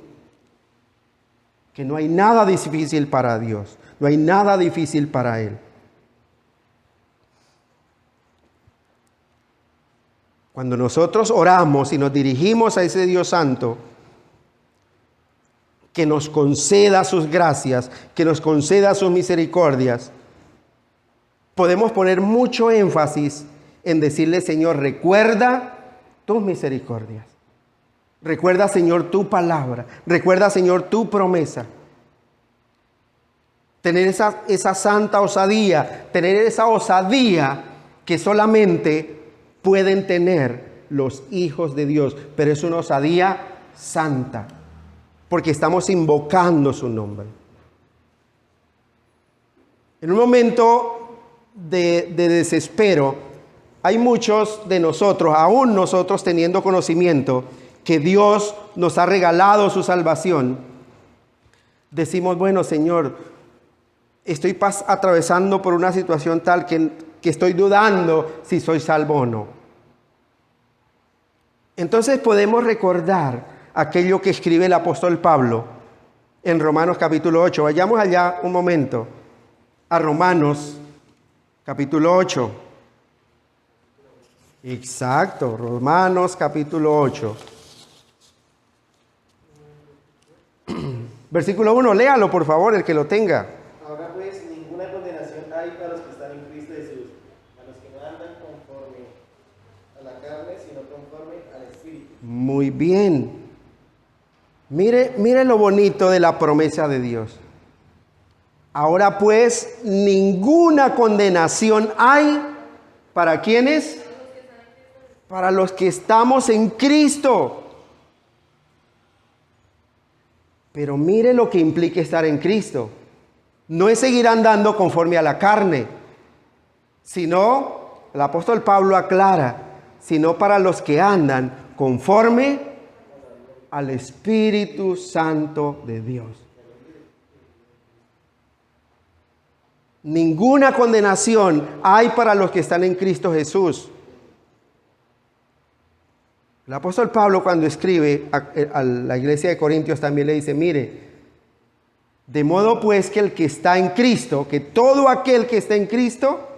Que no hay nada difícil para Dios, no hay nada difícil para Él. Cuando nosotros oramos y nos dirigimos a ese Dios santo, que nos conceda sus gracias, que nos conceda sus misericordias, podemos poner mucho énfasis en decirle, Señor, recuerda tus misericordias. Recuerda, Señor, tu palabra. Recuerda, Señor, tu promesa. Tener esa santa osadía, tener esa osadía que solamente pueden tener los hijos de Dios, pero es una osadía santa, porque estamos invocando su nombre. En un momento de desespero, hay muchos de nosotros, aún nosotros teniendo conocimiento que Dios nos ha regalado su salvación, decimos, bueno, Señor, estoy atravesando por una situación tal que estoy dudando si soy salvo o no. Entonces podemos recordar aquello que escribe el apóstol Pablo en Romanos capítulo 8. Vayamos allá un momento a Romanos capítulo 8. Exacto, Romanos capítulo 8. Versículo 1, léalo por favor, el que lo tenga. Ahora pues ninguna condenación hay para los que están en Cristo Jesús, a los que no andan conforme a la carne, sino conforme al Espíritu. Muy bien. Mire lo bonito de la promesa de Dios. Ahora pues ninguna condenación hay para ¿quiénes? Para los que estamos en Cristo. Pero mire lo que implica estar en Cristo. No es seguir andando conforme a la carne, sino, el apóstol Pablo aclara, sino para los que andan conforme al Espíritu Santo de Dios. Ninguna condenación hay para los que están en Cristo Jesús. El apóstol Pablo, cuando escribe a la iglesia de Corintios, también le dice, mire, de modo pues que el que está en Cristo, que todo aquel que está en Cristo,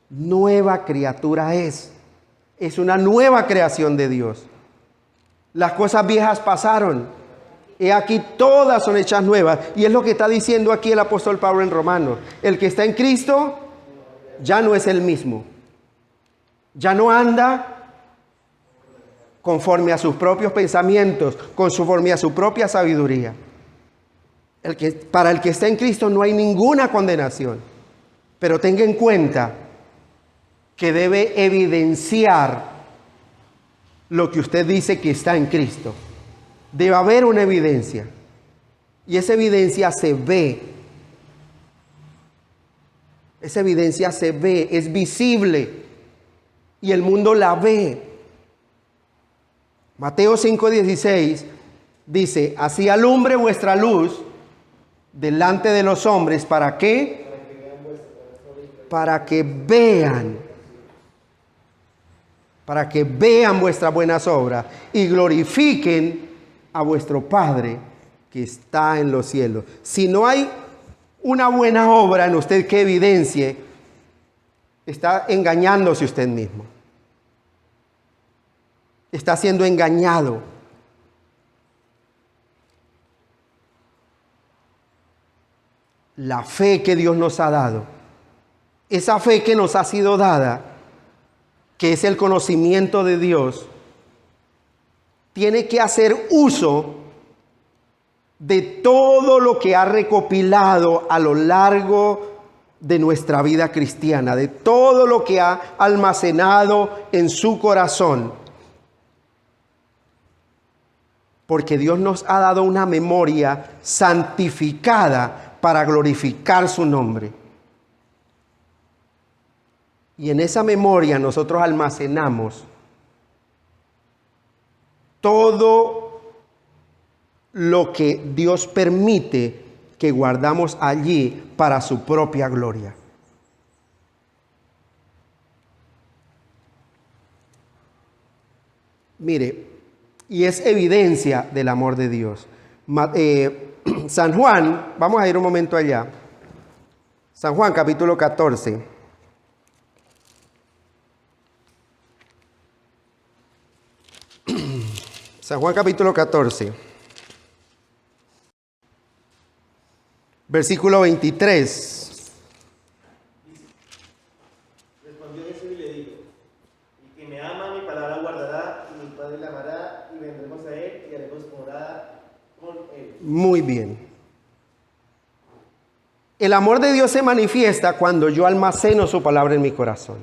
nueva criatura es una nueva creación de Dios. Las cosas viejas pasaron, he aquí todas son hechas nuevas, y es lo que está diciendo aquí el apóstol Pablo en Romanos. El que está en Cristo ya no es el mismo, ya no anda conforme a sus propios pensamientos, conforme a su propia sabiduría. Para el que está en Cristo no hay ninguna condenación, pero tenga en cuenta que debe evidenciar lo que usted dice que está en Cristo. Debe haber una evidencia, y esa evidencia se ve. Esa evidencia se ve, es visible, y el mundo la ve. Mateo 5:16 dice, así alumbre vuestra luz delante de los hombres, ¿para qué? Para que vean vuestras buenas obras y glorifiquen a vuestro Padre que está en los cielos. Si no hay una buena obra en usted que evidencie, está engañándose usted mismo. Está siendo engañado. La fe que Dios nos ha dado, esa fe que nos ha sido dada, que es el conocimiento de Dios, tiene que hacer uso de todo lo que ha recopilado a lo largo de nuestra vida cristiana, de todo lo que ha almacenado en su corazón. Porque Dios nos ha dado una memoria santificada para glorificar su nombre. Y en esa memoria nosotros almacenamos todo lo que Dios permite que guardamos allí para su propia gloria. Mire, y es evidencia del amor de Dios. San Juan, vamos a ir un momento allá. San Juan capítulo 14. San Juan capítulo 14. Versículo 23. Respondió Jesús y le dijo: el que me ama, mi palabra guardará, y mi Padre le amará, y vendremos a él y haremos morada con él. Muy bien. El amor de Dios se manifiesta cuando yo almaceno su palabra en mi corazón,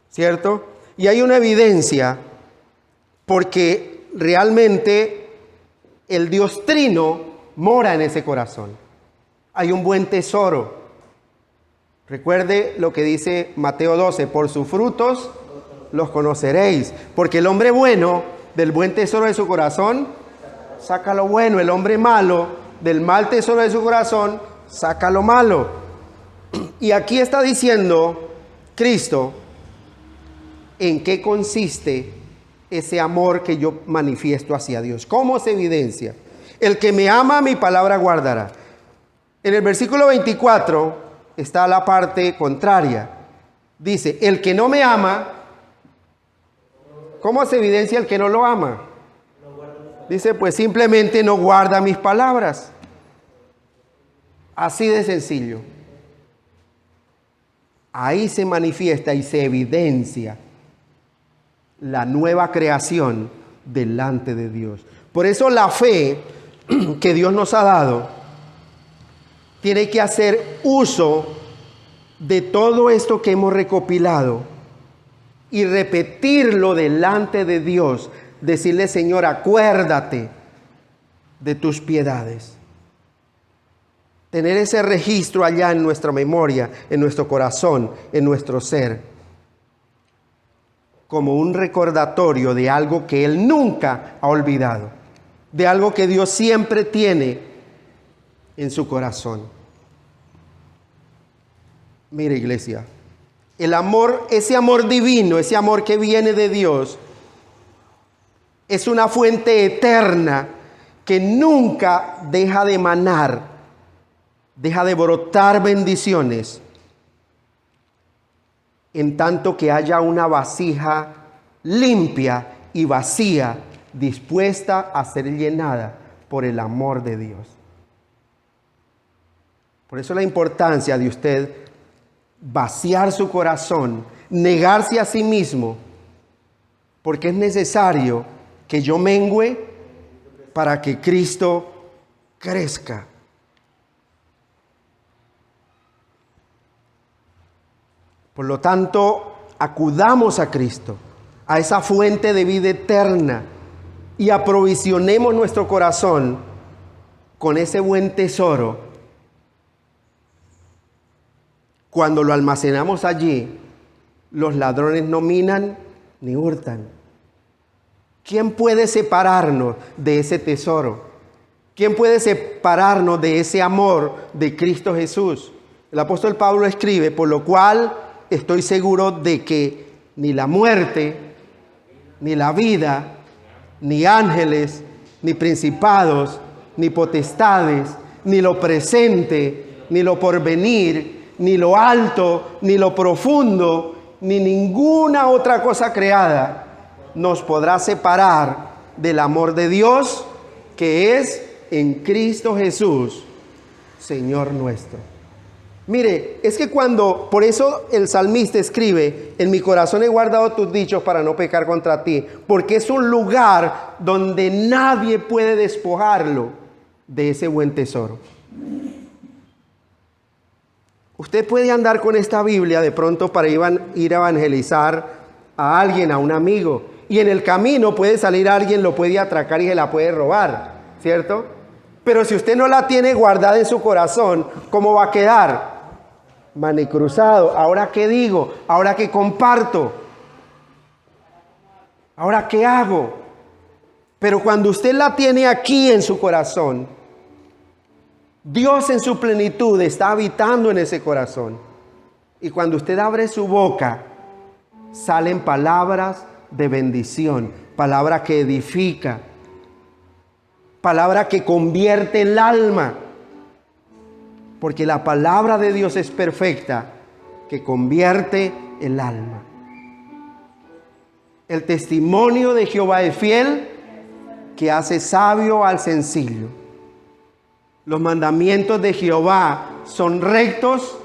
¿cierto? Y hay una evidencia porque realmente el Dios Trino mora en ese corazón. Hay un buen tesoro. Recuerde lo que dice Mateo 12, por sus frutos los conoceréis, porque el hombre bueno del buen tesoro de su corazón saca lo bueno, el hombre malo del mal tesoro de su corazón saca lo malo. Y aquí está diciendo Cristo en qué consiste ese amor que yo manifiesto hacia Dios. ¿Cómo se evidencia? El que me ama, mi palabra guardará. En el versículo 24 está la parte contraria. Dice, el que no me ama, ¿cómo se evidencia el que no lo ama? Dice, pues simplemente no guarda mis palabras. Así de sencillo. Ahí se manifiesta y se evidencia la nueva creación delante de Dios. Por eso la fe que Dios nos ha dado tiene que hacer uso de todo esto que hemos recopilado y repetirlo delante de Dios. Decirle, Señor, acuérdate de tus piedades. Tener ese registro allá en nuestra memoria, en nuestro corazón, en nuestro ser, como un recordatorio de algo que Él nunca ha olvidado, de algo que Dios siempre tiene en su corazón. Mire, iglesia, el amor, ese amor divino, ese amor que viene de Dios, es una fuente eterna que nunca deja de emanar, deja de brotar bendiciones, en tanto que haya una vasija limpia y vacía, dispuesta a ser llenada por el amor de Dios. Por eso la importancia de usted vaciar su corazón, negarse a sí mismo, porque es necesario que yo mengüe para que Cristo crezca. Por lo tanto, acudamos a Cristo, a esa fuente de vida eterna, y aprovisionemos nuestro corazón con ese buen tesoro. Cuando lo almacenamos allí, los ladrones no minan ni hurtan. ¿Quién puede separarnos de ese tesoro? ¿Quién puede separarnos de ese amor de Cristo Jesús? El apóstol Pablo escribe, por lo cual estoy seguro de que ni la muerte, ni la vida, ni ángeles, ni principados, ni potestades, ni lo presente, ni lo porvenir, ni lo alto, ni lo profundo, ni ninguna otra cosa creada nos podrá separar del amor de Dios que es en Cristo Jesús, Señor nuestro. Mire, es que por eso el salmista escribe, en mi corazón he guardado tus dichos para no pecar contra ti, porque es un lugar donde nadie puede despojarlo de ese buen tesoro. Usted puede andar con esta Biblia de pronto para ir a evangelizar a alguien, a un amigo, y en el camino puede salir alguien, lo puede atracar y se la puede robar, ¿cierto? Pero si usted no la tiene guardada en su corazón, ¿cómo va a quedar? Manicruzado. ¿Ahora qué digo? ¿Ahora qué comparto? ¿Ahora qué hago? Pero cuando usted la tiene aquí en su corazón, Dios en su plenitud está habitando en ese corazón. Y cuando usted abre su boca, salen palabras de bendición, palabra que edifica, palabra que convierte el alma. Porque la palabra de Dios es perfecta, que convierte el alma. El testimonio de Jehová es fiel, que hace sabio al sencillo. Los mandamientos de Jehová son rectos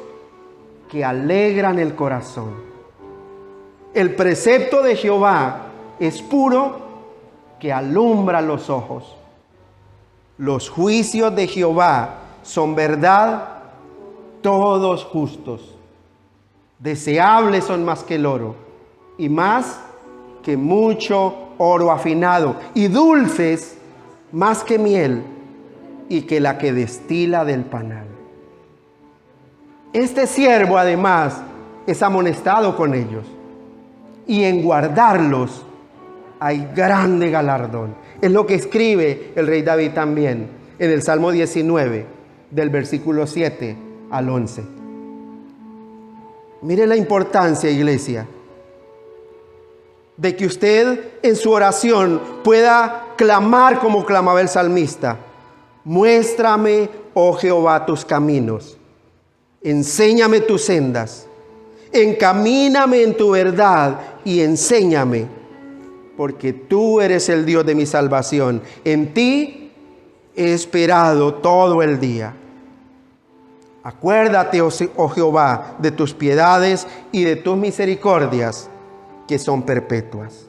que alegran el corazón. El precepto de Jehová es puro que alumbra los ojos. Los juicios de Jehová son verdad, todos justos. Deseables son más que el oro, y más que mucho oro afinado, y dulces más que miel, y que la que destila del panal. Este siervo además es amonestado con ellos, y en guardarlos hay grande galardón. Es lo que escribe el rey David también en el Salmo 19, del versículo 7 al 11. Mire la importancia, iglesia, de que usted en su oración pueda clamar como clamaba el salmista: muéstrame, oh Jehová, tus caminos, enséñame tus sendas, encamíname en tu verdad y enséñame, porque tú eres el Dios de mi salvación. En ti he esperado todo el día. Acuérdate, oh Jehová, de tus piedades y de tus misericordias, que son perpetuas.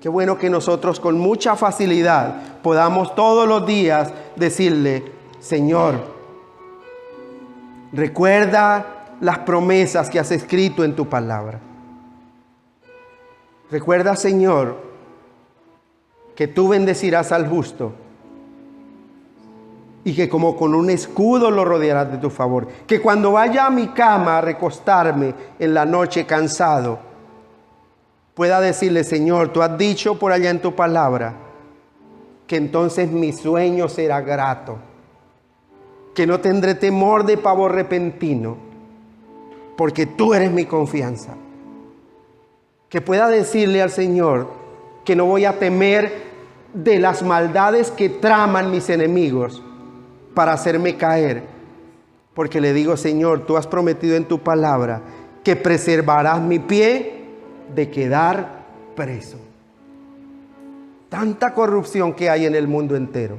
Qué bueno que nosotros con mucha facilidad podamos todos los días decirle: Señor, recuerda las promesas que has escrito en tu palabra. Recuerda, Señor, que tú bendecirás al justo y que como con un escudo lo rodearás de tu favor. Que cuando vaya a mi cama a recostarme en la noche cansado, pueda decirle: Señor, tú has dicho por allá en tu palabra que entonces mi sueño será grato, que no tendré temor de pavor repentino, porque tú eres mi confianza. Que pueda decirle al Señor que no voy a temer de las maldades que traman mis enemigos para hacerme caer, porque le digo: Señor, tú has prometido en tu palabra que preservarás mi pie de quedar preso. Tanta corrupción que hay en el mundo entero,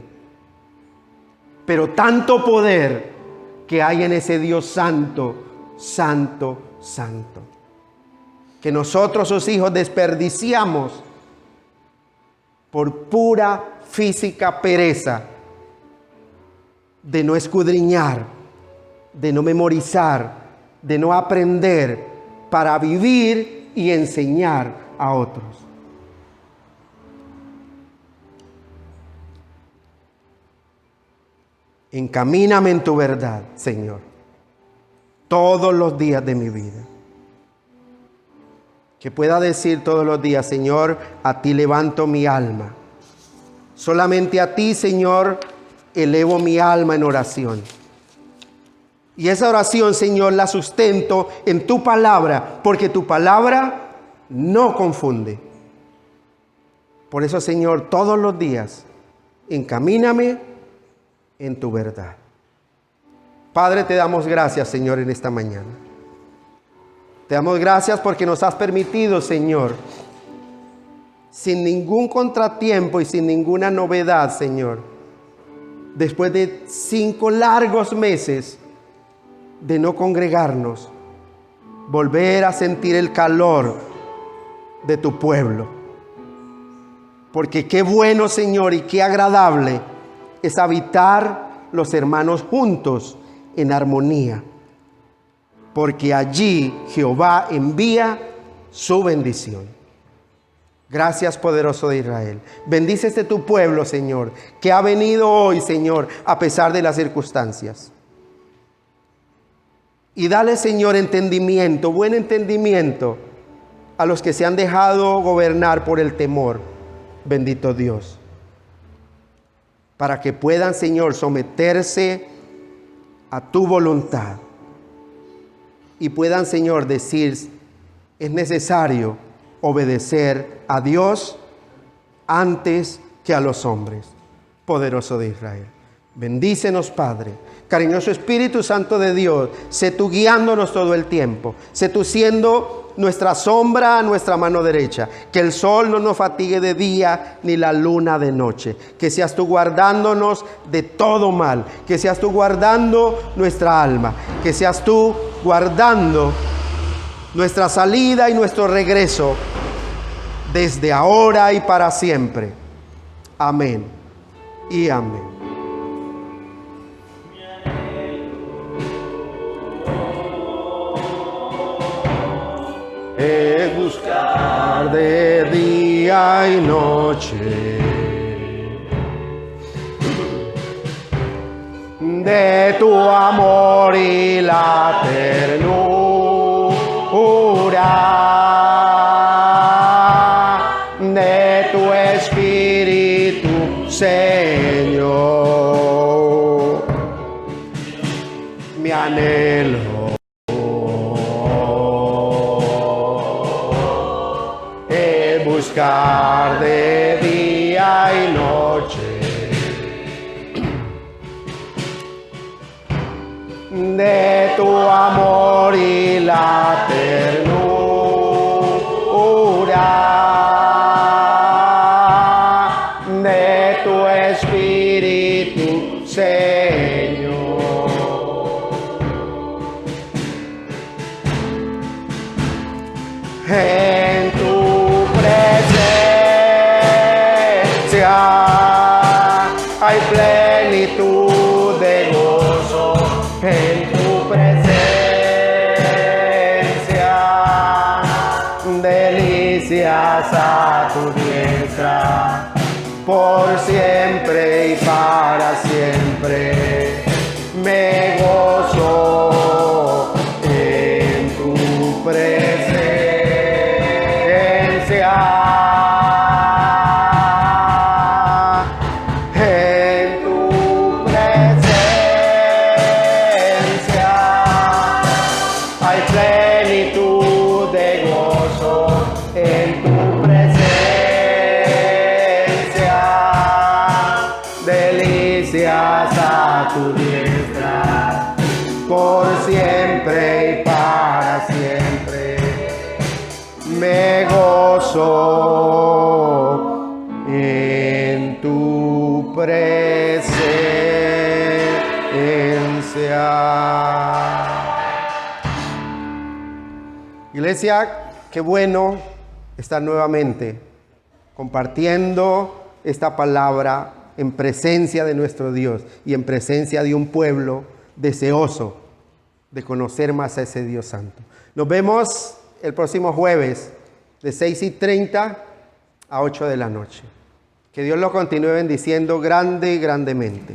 pero tanto poder que hay en ese Dios santo, santo, santo, que nosotros sus hijos desperdiciamos por pura física pereza de no escudriñar, de no memorizar, de no aprender para vivir y enseñar a otros. Encamíname en tu verdad, Señor, todos los días de mi vida. Que pueda decir todos los días: Señor, a ti levanto mi alma. Solamente a ti, Señor, elevo mi alma en oración. Y esa oración, Señor, la sustento en tu palabra, porque tu palabra no confunde. Por eso, Señor, todos los días, encamíname en tu verdad. Padre, te damos gracias, Señor, en esta mañana. Te damos gracias porque nos has permitido, Señor, sin ningún contratiempo y sin ninguna novedad, Señor, después de 5 largos meses de no congregarnos, volver a sentir el calor de tu pueblo. Porque qué bueno, Señor, y qué agradable es habitar los hermanos juntos en armonía. Porque allí Jehová envía su bendición. Gracias, poderoso de Israel. Bendice tu pueblo, Señor, que ha venido hoy, Señor, a pesar de las circunstancias. Y dale, Señor, entendimiento, buen entendimiento a los que se han dejado gobernar por el temor, bendito Dios. Para que puedan, Señor, someterse a tu voluntad. Y puedan, Señor, decir: es necesario obedecer a Dios antes que a los hombres. Poderoso de Israel. Bendícenos, Padre. Cariñoso Espíritu Santo de Dios, sé tú guiándonos todo el tiempo. Sé tú siendo nuestra sombra a nuestra mano derecha. Que el sol no nos fatigue de día ni la luna de noche. Que seas tú guardándonos de todo mal. Que seas tú guardando nuestra alma. Que seas tú guardando nuestra salida y nuestro regreso desde ahora y para siempre. Amén y amén. Es buscar de día y noche de tu amor y la ternura de tu Espíritu, Señor. Mi anhelo buscar de día y noche de tu amor y la ternura de tu Espíritu, Señor. En tu presencia hay plenitud de gozo. En tu presencia delicias a tu diestra, por siempre y para siempre me gozo en tu presencia. A tu diestra, por siempre y para siempre, me gozo en tu presencia. Iglesia, qué bueno estar nuevamente compartiendo esta palabra en presencia de nuestro Dios y en presencia de un pueblo deseoso de conocer más a ese Dios santo. Nos vemos el próximo jueves de 6:30 a 8 de la noche. Que Dios lo continúe bendiciendo grande y grandemente.